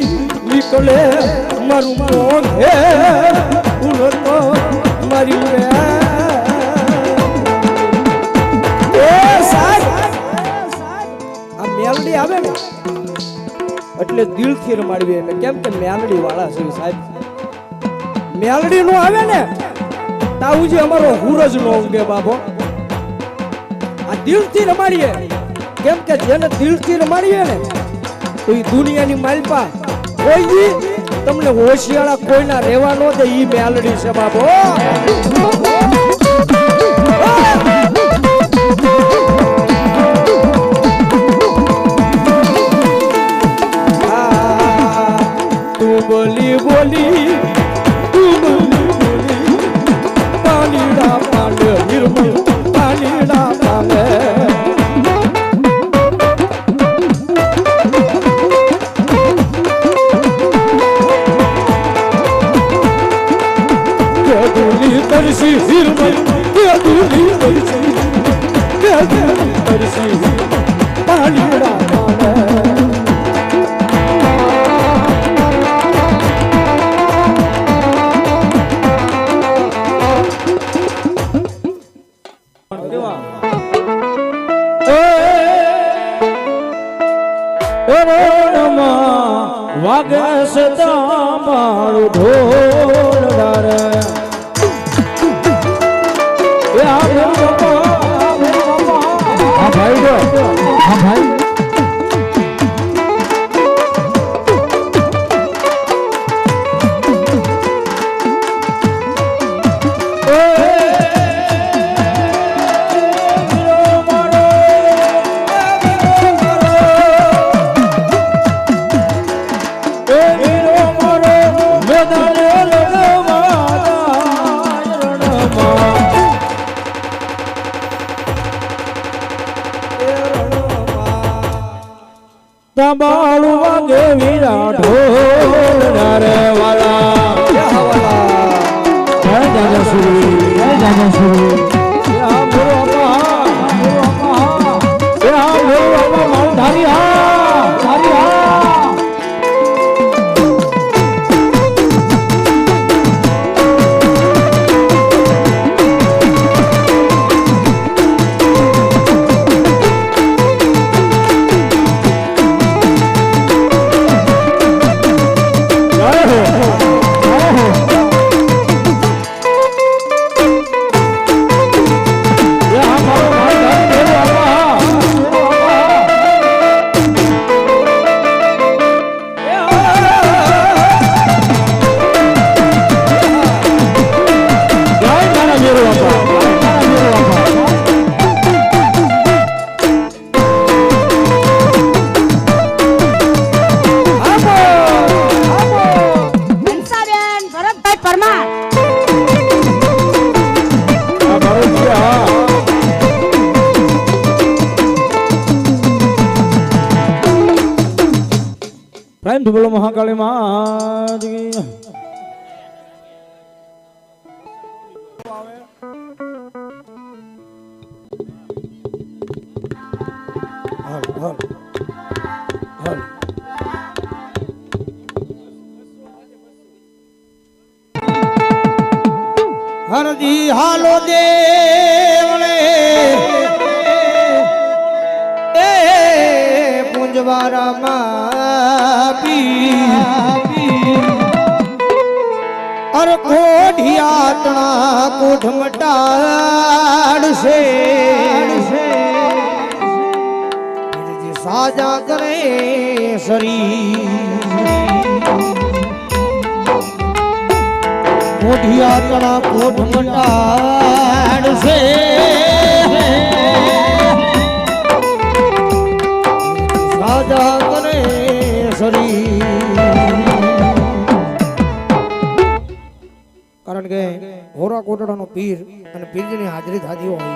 નીકળે મારું મોન હે ઉલટો મારી એ સાહેબ આ મેલડી આવે ને એટલે દિલથી રમાડવી એમ, કેમ કે મેલડી વાળા છે સાહેબ. મેલડી નો આવે ને તાઉજી અમારો હુરજ નો ઉગે બાબો. આ દિલથી રમાડીએ, કેમ કે જેને દિલથી રમાડીએ ને તો એ દુનિયાની માલપા કોઈ તમને હોશિયાળા કોઈના રહેવા નો દે, ઈ મેલડી છે બાબો. તું બોલી બોલી પાણીડા પાલે નિર્મળ પાણીડા પાલે કે દુલી તરસી નિર્મળ કે દુલી તરસી પાણીડા પાલે. વાગે સદા મારું ઢોલ ડારે બાળુ વાગે વીરા ઢોલ ડારે વાલા જય દાદા સુરી, જય દાદા સુરી. રામ બોલો બાપા, રામ બોલો બાપા, મારું ધારી હા, ધારી હા. પ્રેમ બોલો મહાકાળી માત કી. હરજી હાલો દેવળે એ પુંજવારામાં પી અર કોઢિયાતણા કોઠ મટાડશે સાજા કરે શરી મોઢિયા તળા કોઠ મટાડશે સાજા કરે શરી કારણ કે હોરા કોટડાનો પીર અને પીરજીની હાજરી થતી હોય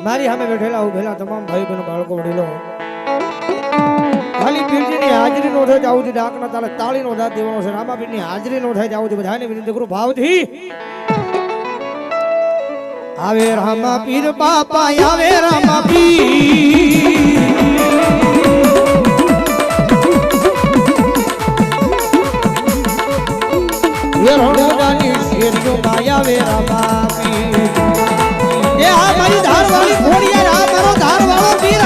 મારી સામે બેઠેલા ઉભેલા તમામ ભાઈ બહેનો બાળકો વડીલો ખાલી પીરજીની હાજરી નો થાય આવું ડાકના તાલે તાળી નો દાદ દેવાનો છે રામાપીરની હાજરી નો થાય આવું બધાને વિનંતી કરું ભાવથી આવે રામા પીર બાપા આવે રામા પીર ये रણોદાની શેરીઓ માયા વે રામાપી એ આ મારી ધારવાળી ઘોડિયા આ મારો ધારવાળો પીર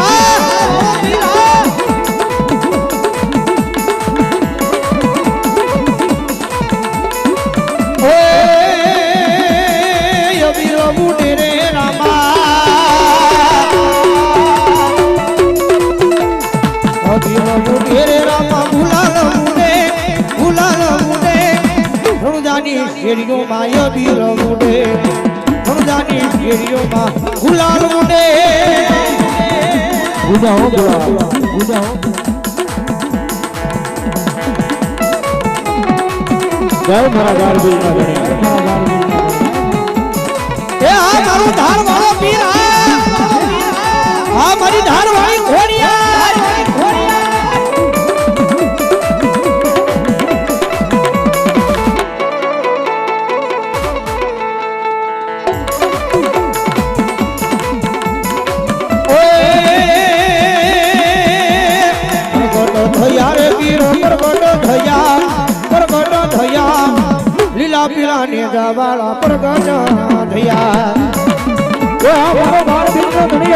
ઓય અબીર મુડે રે રામા અબીર મુડે રે રામા ભૂલાલ મુડે રણોદાની શેરીઓ માયા બીર મુડે રણોદાની શેરીઓ માં ગુલાલ મુડે ગુજાઓ ગુજાઓ જય મારા ગારબી ના ગણે એ આ મારો ધારવાળો પીર આ મારી ધારવાળી ઘોડિયા લીલા પીલા ને ગાવાળા પ્રગટ થયા એ આ મારો ગારબી નો ધણી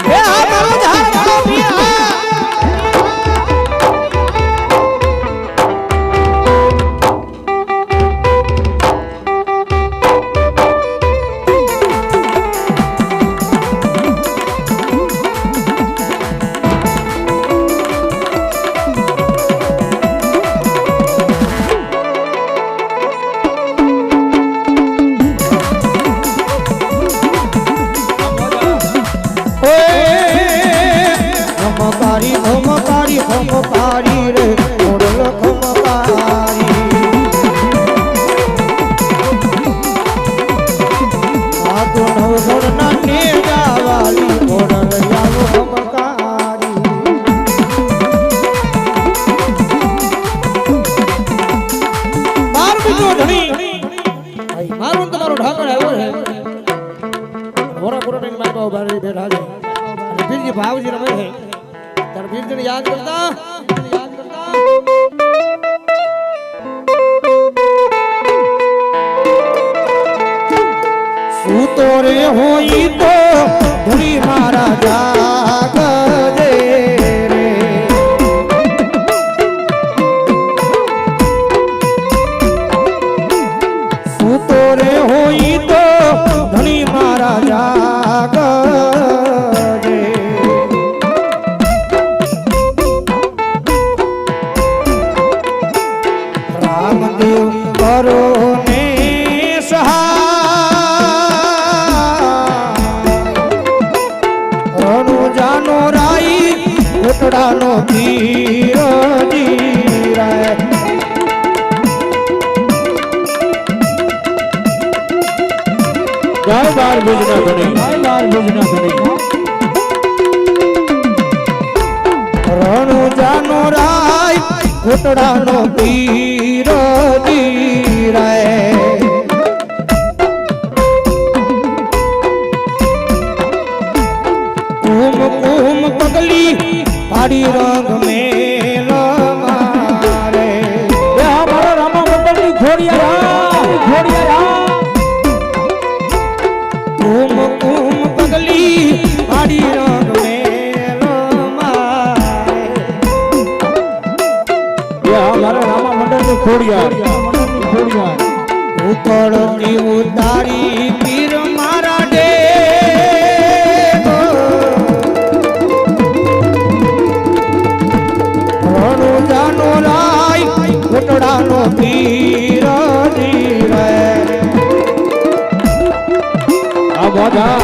એ આ મારો ધારવાળો પીર ખમકારી રે મોડલ ખમકારી આ તો નવગણ ના નેજા વાલી મોડલ જાવો ખમકારી બાર બીજો ધણી મારો તમારો ઢાકર આવ્યો છે મોરા કોરડી માં બાબા બારી બેઠા છે અને પીરજી ભાવજી રમે છે તાર પીરજીને યાદ કરતા સૂતો રે હોઈ તો ધૂળી મારા જાગજે રે સૂતો રે હોઈ તો ધૂળી મારા જાગજે રામદેવ કરો ને સહાય રણુજાનો રાઈ કોટડાનો પીર જીરાય જય બાર ભુજના ધણી જય બાર ભુજના ધણી રણુજાનો રાઈ કોટડાનો પીર જીરાય કુમ કુમ પગલી પાડી રંગ મેલ મારે એ આ મારા રામા મંડળની ઘોડિયા કુમ કુમ પગલી પાડી રંગ મેલ મારે એ આ મારા રામા મંડળની ઘોડિયા ઉકળતી ઉતારી પીર મારા ડે રણુજાનો રાય ઘોટડાનો પીર ધીરે આ મોઢા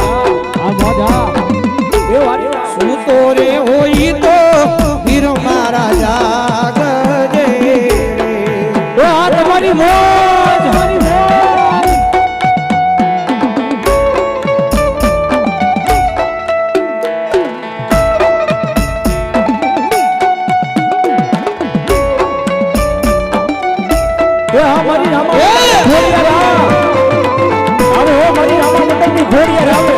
એ વારી સૂતો રે હોય તો પીર મારા જાગજે રે આ તમારી મોજ મારી રામા મારી રામા મતલબની ઘોડિયા રામે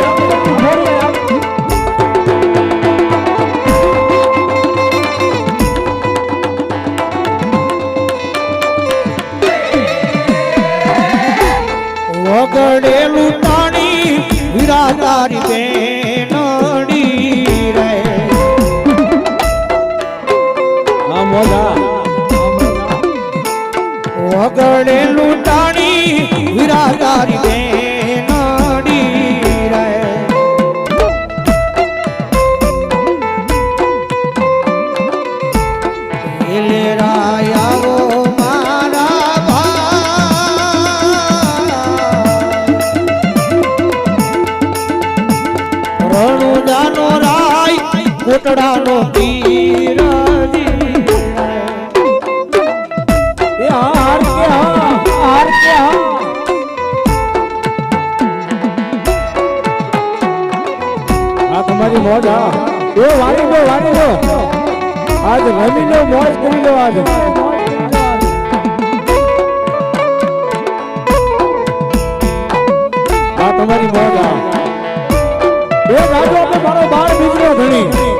વગડેલું પાણી વીરા તારી બેનડી રે આ મોઢા વગડેલું પાણી વીરા તારી બેનડી રે એલે રાયાવો મારા રણુજાનો રાય કોટડાનો પીર એ હાર કે આ તમારી મોજ એ વારી લો આજ રમી લો મોજ કરી લો આજ આ તમારી મોજ એ રાજો આપણે મારો બાર બીજનો ધણી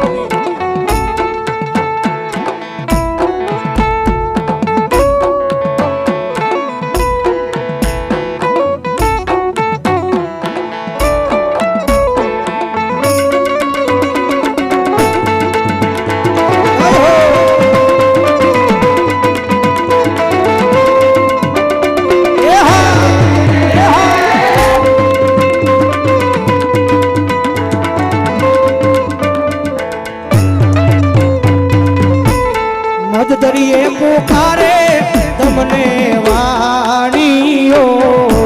મજદરીએ પુકારે તમને વાણીઓ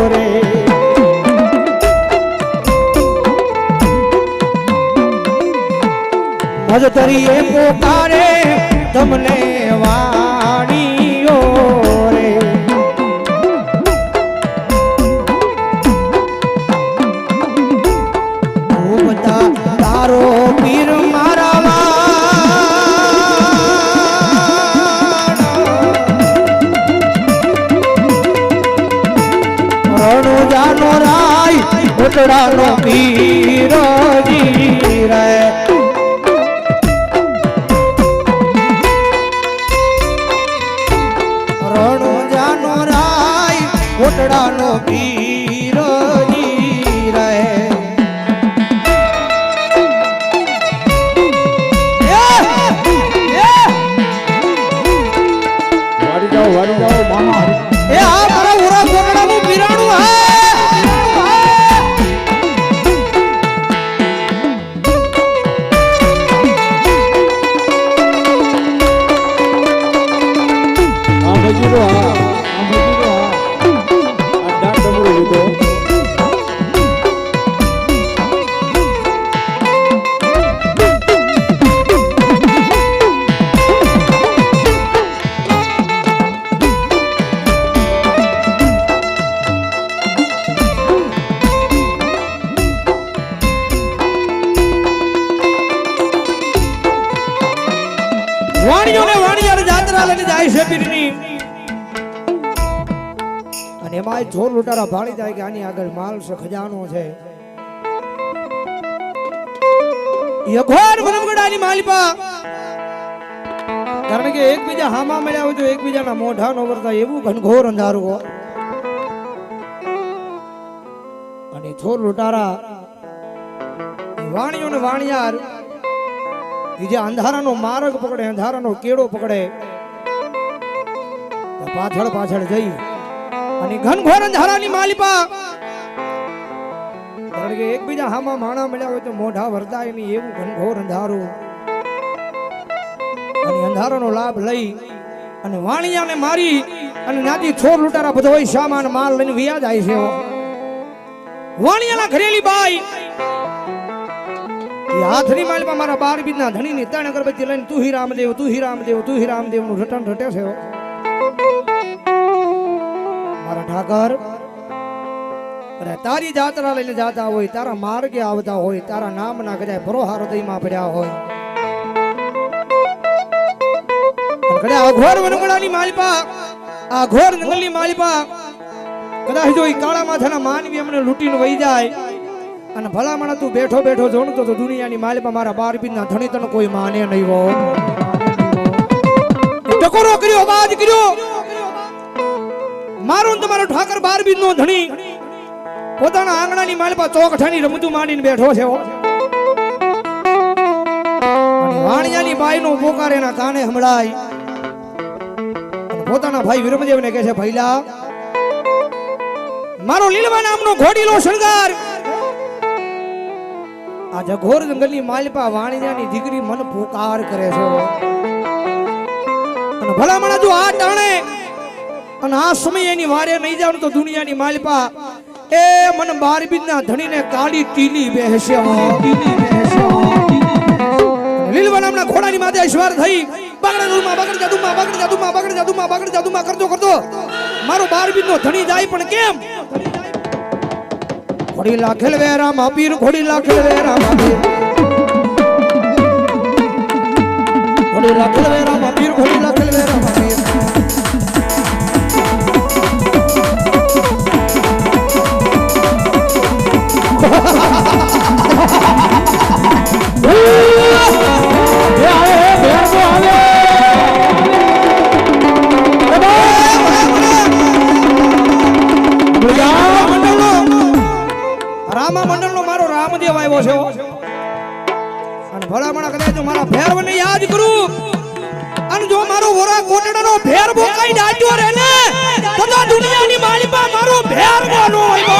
રે મજદરીએ પુકારે તમને વાણીઓ રે બધા તારો પીર મારા રણુજાનો રાય ઘોટડાનો પીર રે રણુજાનો રાય ઘોટડાનો પીર રે વારી જાઓ મામા એ આ મારા ઉરા ઘોટડાનું પીરાણું આ બજીરો આ ડાક ડમરો લીધો વાણીઓને વાણિયાર જાત્રા લઈને જાય છે પીરની અને એમાં જોર લૂંટારા ભાળી જાય કે આની આગળ માલ છે ખજાનો છે યઘોર બનમગડાની માલિપા કારણ કે એકબીજા હામા મળ્યા હોય તો એકબીજાના મોઢા નો વર્તા એવું ઘનઘોર અંધારું હોય અને જોર લૂંટારા વાણીઓને વાણિયાર જે અંધારાનો માર્ગ પકડે અંધારાનો કેળો પકડે પાછળ પાછળ જઈ અને ઘનઘોર અંધારાની માલિપા કારણ કે એકબીજા હામાં માણા મળ્યા હોય તો મોઢા વરદાય નહીં એવું ઘનઘોર અંધારું અને અંધારાનો લાભ લઈ અને વાણિયાને મારી અને નાતી છોર લૂંટારા બધો હોય સામાન માલ લઈને વિયા જાય છે વાણિયાના ઘરેલી બાઈ એ હાથની માલિપા મારા 12 બીજના ધણીની 3 અગરબત્તી લઈને તું હી રામદેવ તું હી રામદેવ તું હી રામદેવ નું રટણ રટે છે મારા ઠાકર અરે તારી જાત્રા લઈને જાતા હોય તારા માર્ગે આવતા હોય તારા નામના કદાચ ભરોહા હૃદયમાં પડ્યા હોય કદાચ અઘોર વનગડાની માલિપા આ ઘોર જંગલની માલિપા કદાચ જો ઈ કાળા માથાના માનવી અમને લૂંટીને વહી જાય અને ભલામણા તું બેઠો બેઠો જોણતો તો દુનિયાની માલિપા મારા 12 બીજના ધણી તને કોઈ માને નહીં હો ટકોરો કર્યો અવાજ કર્યો મારો ને તમારો ઠાકર 12 બીજનો ધણી પોતાના આંગણાની માલિપા ચોકઠાની રમતું માંડીને બેઠો છે અને વાણિયાની બાઈનો પોકાર એના કાને સંભળાય અને પોતાના ભાઈ વિરમદેવને કહે છે ભઈલા મારો લીલવા નામનો ઘોડીલો શણગાર આ જઘોર જંગલની માલિપા વાણિયાની દીકરી મન પુકાર કરે છે અને ભલામણા જો આ ટાણે અને આ સમય એની વારે નહીં જાવ તો દુનિયાની માલિપા એ મન 12 બીજના ધણીને કાળી ટીલી બેહશે લીલવા નામના ઘોડાની માથે અશ્વાર થઈ બગડ જાદુમાં કરતો મારો 12 બીજનો ધણી જાય પણ કેમ ઘોડી લાખેલ વે રામ પીર ઘોડી લાખેલ વે રામ પીર ઘોડી લાખેલ વે રામ પીર ઘોડી લાખેલ વે રામ પીર રામા મંડળનો મારો રામદેવ આવ્યો છે અને ભલામણા કદાચ જો મારા ભેરવને યાદ કરું અને જો મારો વોરા કોટડાનો ભેરવો કઈ ડાટ્યો રે ને તો દુનિયાની માલિપા મારો ભેરવો નો હોય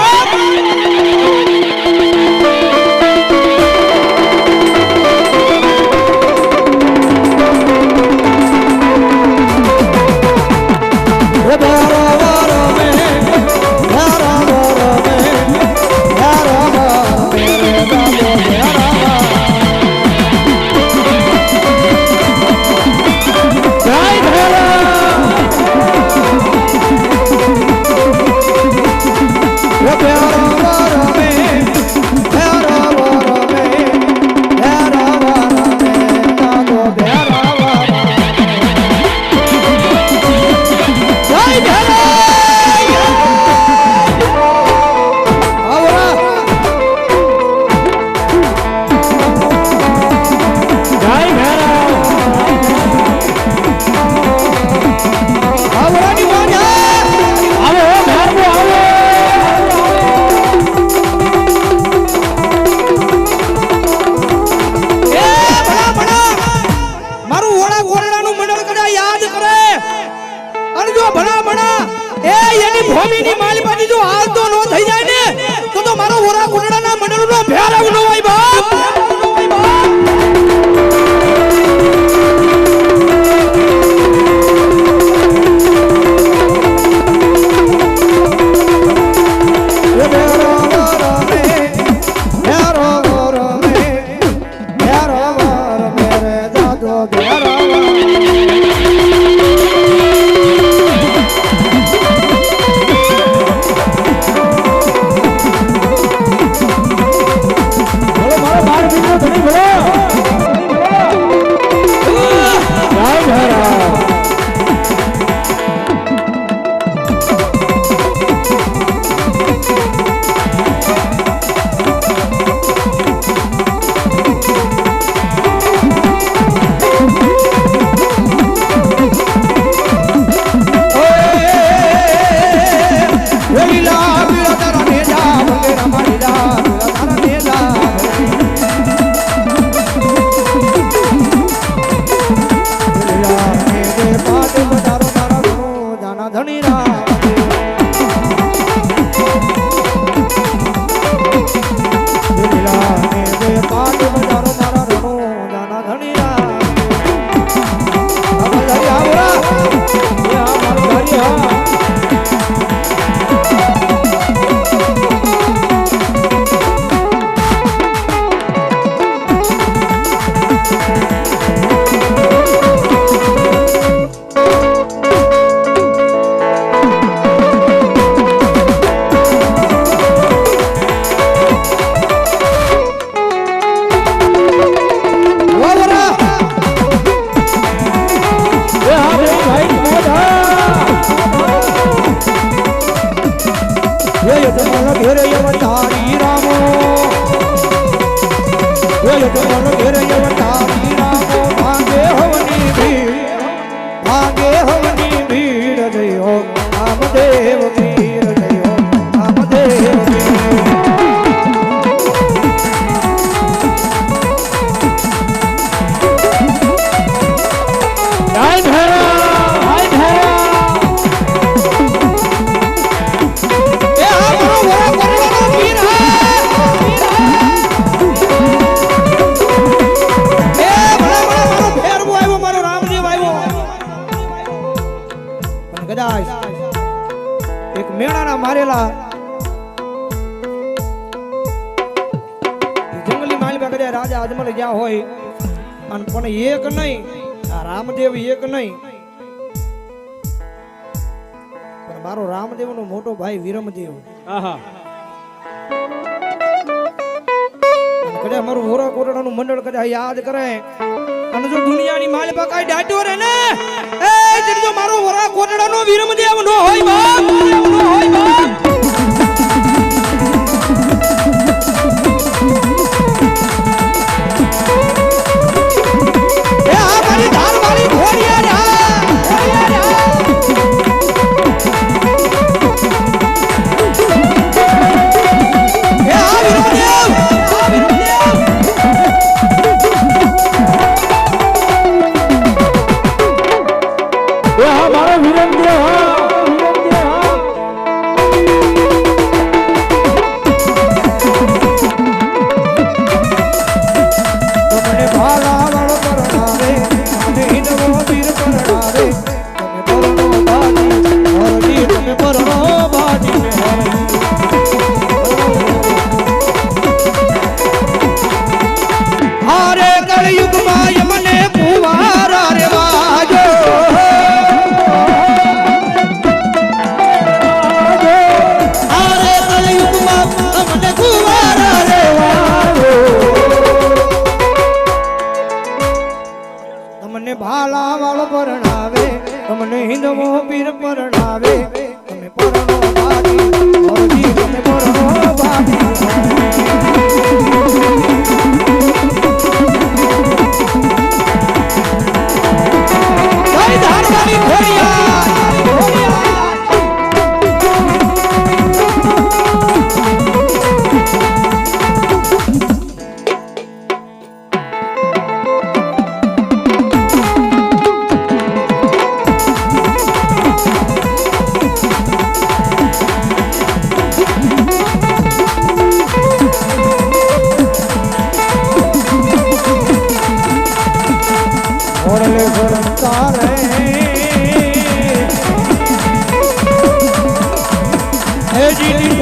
જમલ ઘેરે અવતારી રામો જમલ ઘેરે અવતારી રામો ભાગે હવની ભીડ જય હો રામદેવ વીર જય હો રામદેવ વીર એક મેણાના મારેલા જંગલી માલમાં કદાચ રાજા અજમલ જ્યાં હોય અને પણ એક નહીં આ રામદેવ એક નહીં પણ મારો રામદેવ નો મોટો ભાઈ વિરમદેવ કદાચ મારું હોરા કોટડાનું મંડળ કદાચ યાદ કરે અને જો દુનિયાની માલ પકાઈ ડાટ્યો રે ને એ જો મારો હોરા કોટડાનો વિરમદેવ નો હોય બાપ નો હોય બાપ એ આ મારી ધાર વાળી ઘોડિયા રે એ આ વિરમદેવ हमारा वीरेंद्र ભાલા વાળો પરણાવે તમને હિંદવો પીર પરણાવે તમે પરણો બાજી ઓરજી તમે પરણો બાજી જય ધારવાળી ઘોડિયા ઓરલે ભરતા રે હે જી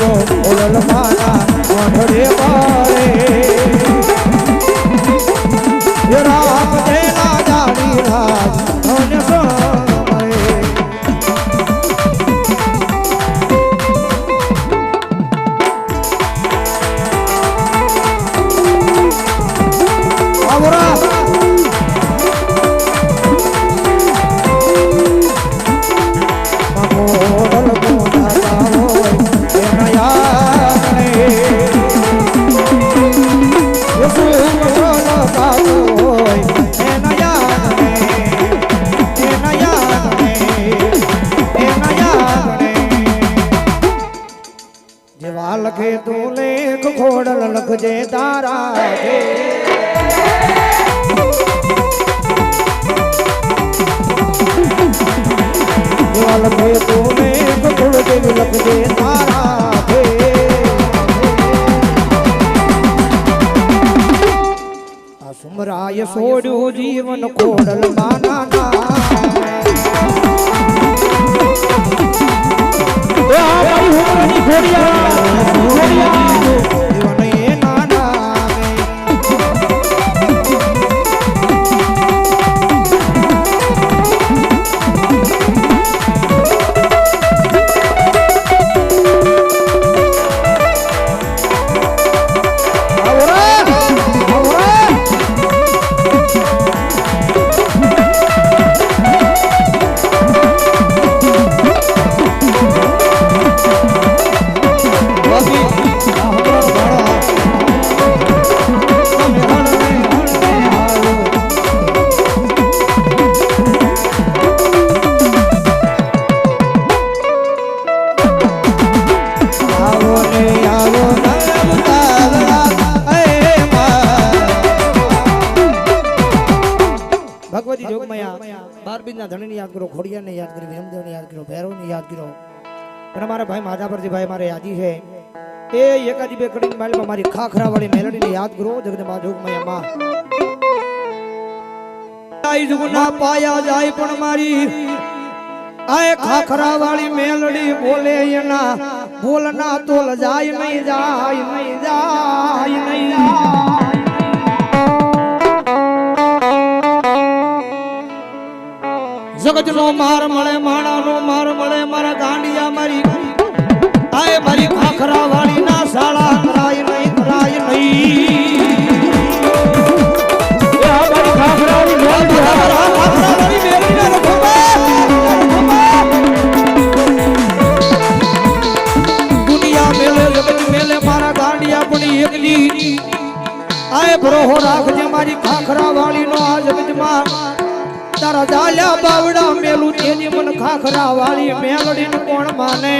વીરો ઓલલ માના મોઢડે મારે રામ દેના જાણી રાજ ધન્ય સમરે આવરા લખે તું લેખ ખોડલ લખજે તારા લખે તું લેખ ખોડજે લખજે તારા આ સુમરાય છોડ્યું જીવન ખોડલ માના ધણીને યાદ કરો, ખોડિયાને યાદ કરી, વિરમદેવને યાદ કરો, ભૈરવને યાદ કરો. અને મારા ભાઈ માધાપરજી ભાઈ મારે યાદી છે એ એકાદી બે કડીની માલમાં મારી ખાખરા વાળી મેલડીને યાદ કરો. જગદંબા જોગમયા માં આઈ જુગના પાયા જાય પણ મારી આય ખાખરા વાળી મેલડી બોલે એના બોલના તોલ જાય નહીં જાય નહીં જાય નહીં જગત નો માર મળે, માણા નો માર મળે, મારા ગાંડિયા મારી આય મારી ખાખરા વાળી ના શાળા કરાય નહીં કરાય નહીં. દુનિયા મેલે જગત મેલે મારા ગાંડિયા પણ એકલી આય ભરોહો રાખજે મારી ખાખરા વાળી નો આ જગતમાં તારા જાલ્યા બાવડા મેલું તેની મન ખાખરા વાળી મેલડી ને કોણ માને.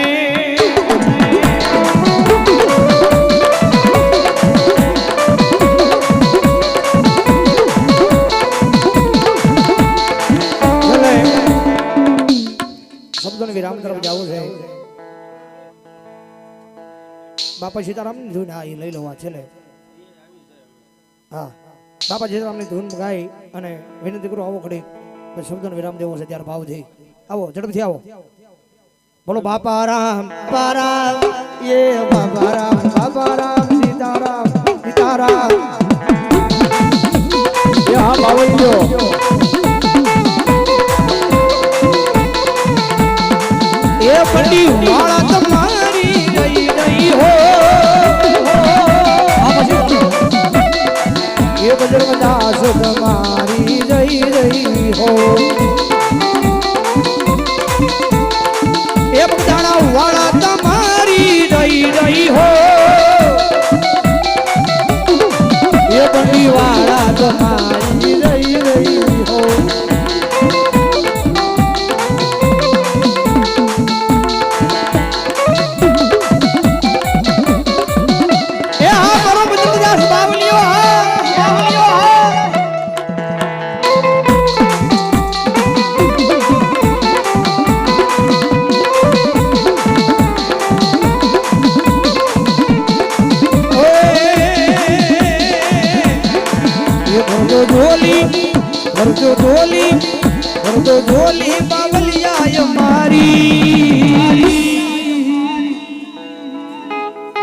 શબ્દોને વિરામ તરફ જવું છે. બાપા સીતારામ ની ધૂન હા એ લઈ લો છેલ્લે. હા બાપા સીતારામ ની ધૂન ગાઈ અને વિનંતી કરો આવો ખડી શબ્દોનો વિરામ દેવો છે ત્યારે ભાવથી આવો ઝડપથી આવો. બોલો બાપા રામ બાપા રામ એ બાપા રામ સીતારામ સીતારામ એ હા બાવળીઓ એ પડી વાળા તમારી જઈ રહી હો એ બજરંગ દાસ તમારી જઈ રહી હો એ બજાણા વાળા તમારી જઈ રહી હો એ પડી વાળા તમારી જઈ રહી હો. ભરતો ઝોલી બાવલિયા મારી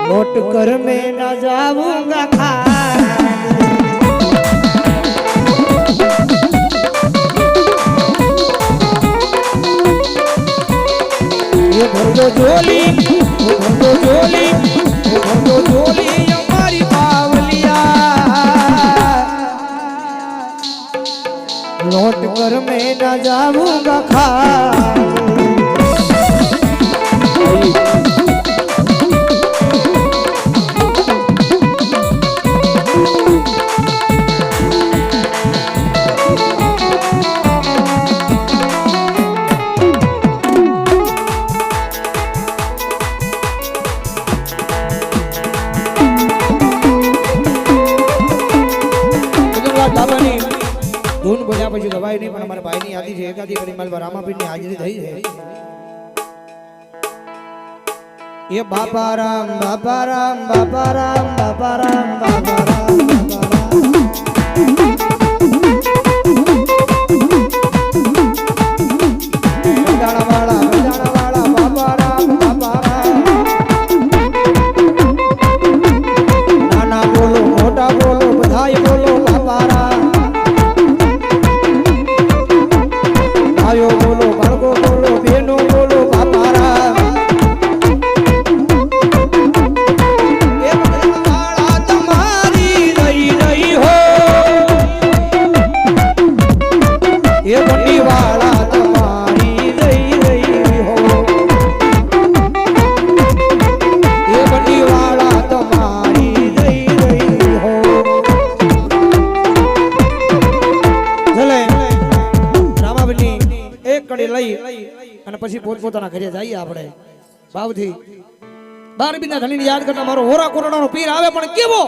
नोट कर मैं न जाऊंगा खाने ये भर दो झोली हमारी बावलिया लौट कर मैं न जाऊंगा खाने ધૂન બોલ્યા પછી દવાઈ નહીં પણ અમારા ભાઈની યાદી છે એકાદી કરી મારા રામાપીરની હાજરી થઈ છે એ બાપા રામ બાપા રામ બાપા રામ બાપા રામ બાપા રામ અને પછી પોતપોતાના ઘરે જઈએ આપણે ભાવથી 12 બીના ધણીને યાદ કરતા મારો હોરા કોરડાનો પીર આવે પણ કેવો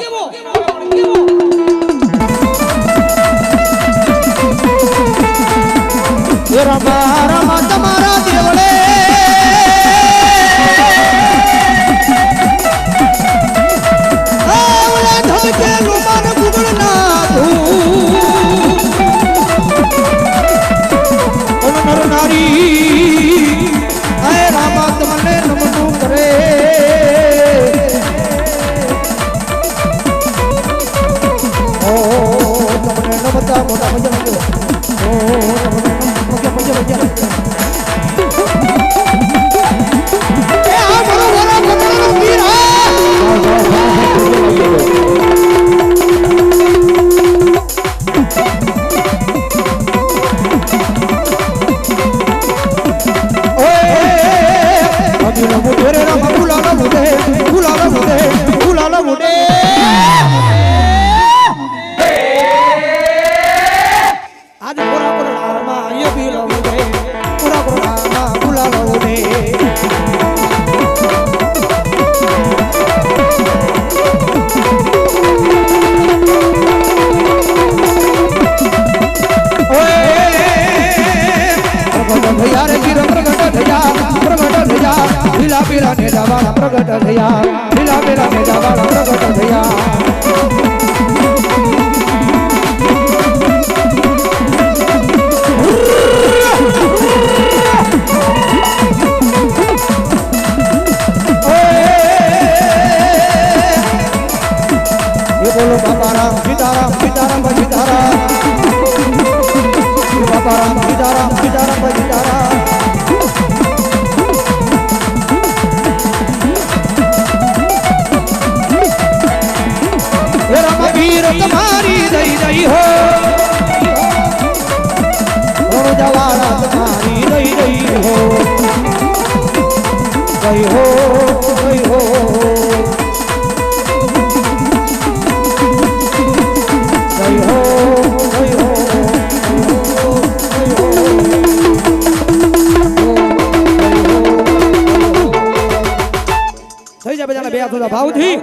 રમા રમા તમારા દેવળે આવલા ધમકે રૂમાન ગુગળના નર નારી આય રામા તમને નમનું કરે ઓ તમને નમતા મોટા મજા ઓ તમને મજા એ આ મારો વાલા કોટડાનો વીર પ્રગટ થયા લીલા પેલા ને જાવાળા પ્રગટ થયા ये बोलो बाबा राम सीताराम सीताराम सीताराम बाबा राम सीताराम सीताराम सीताराम वीर तुम्हारी दई दई हो जवाना तुम्हारी दई दई हो गई हो गई हो गई हो गई हो થઈ જાય બધાના બે હાથ ભાવથી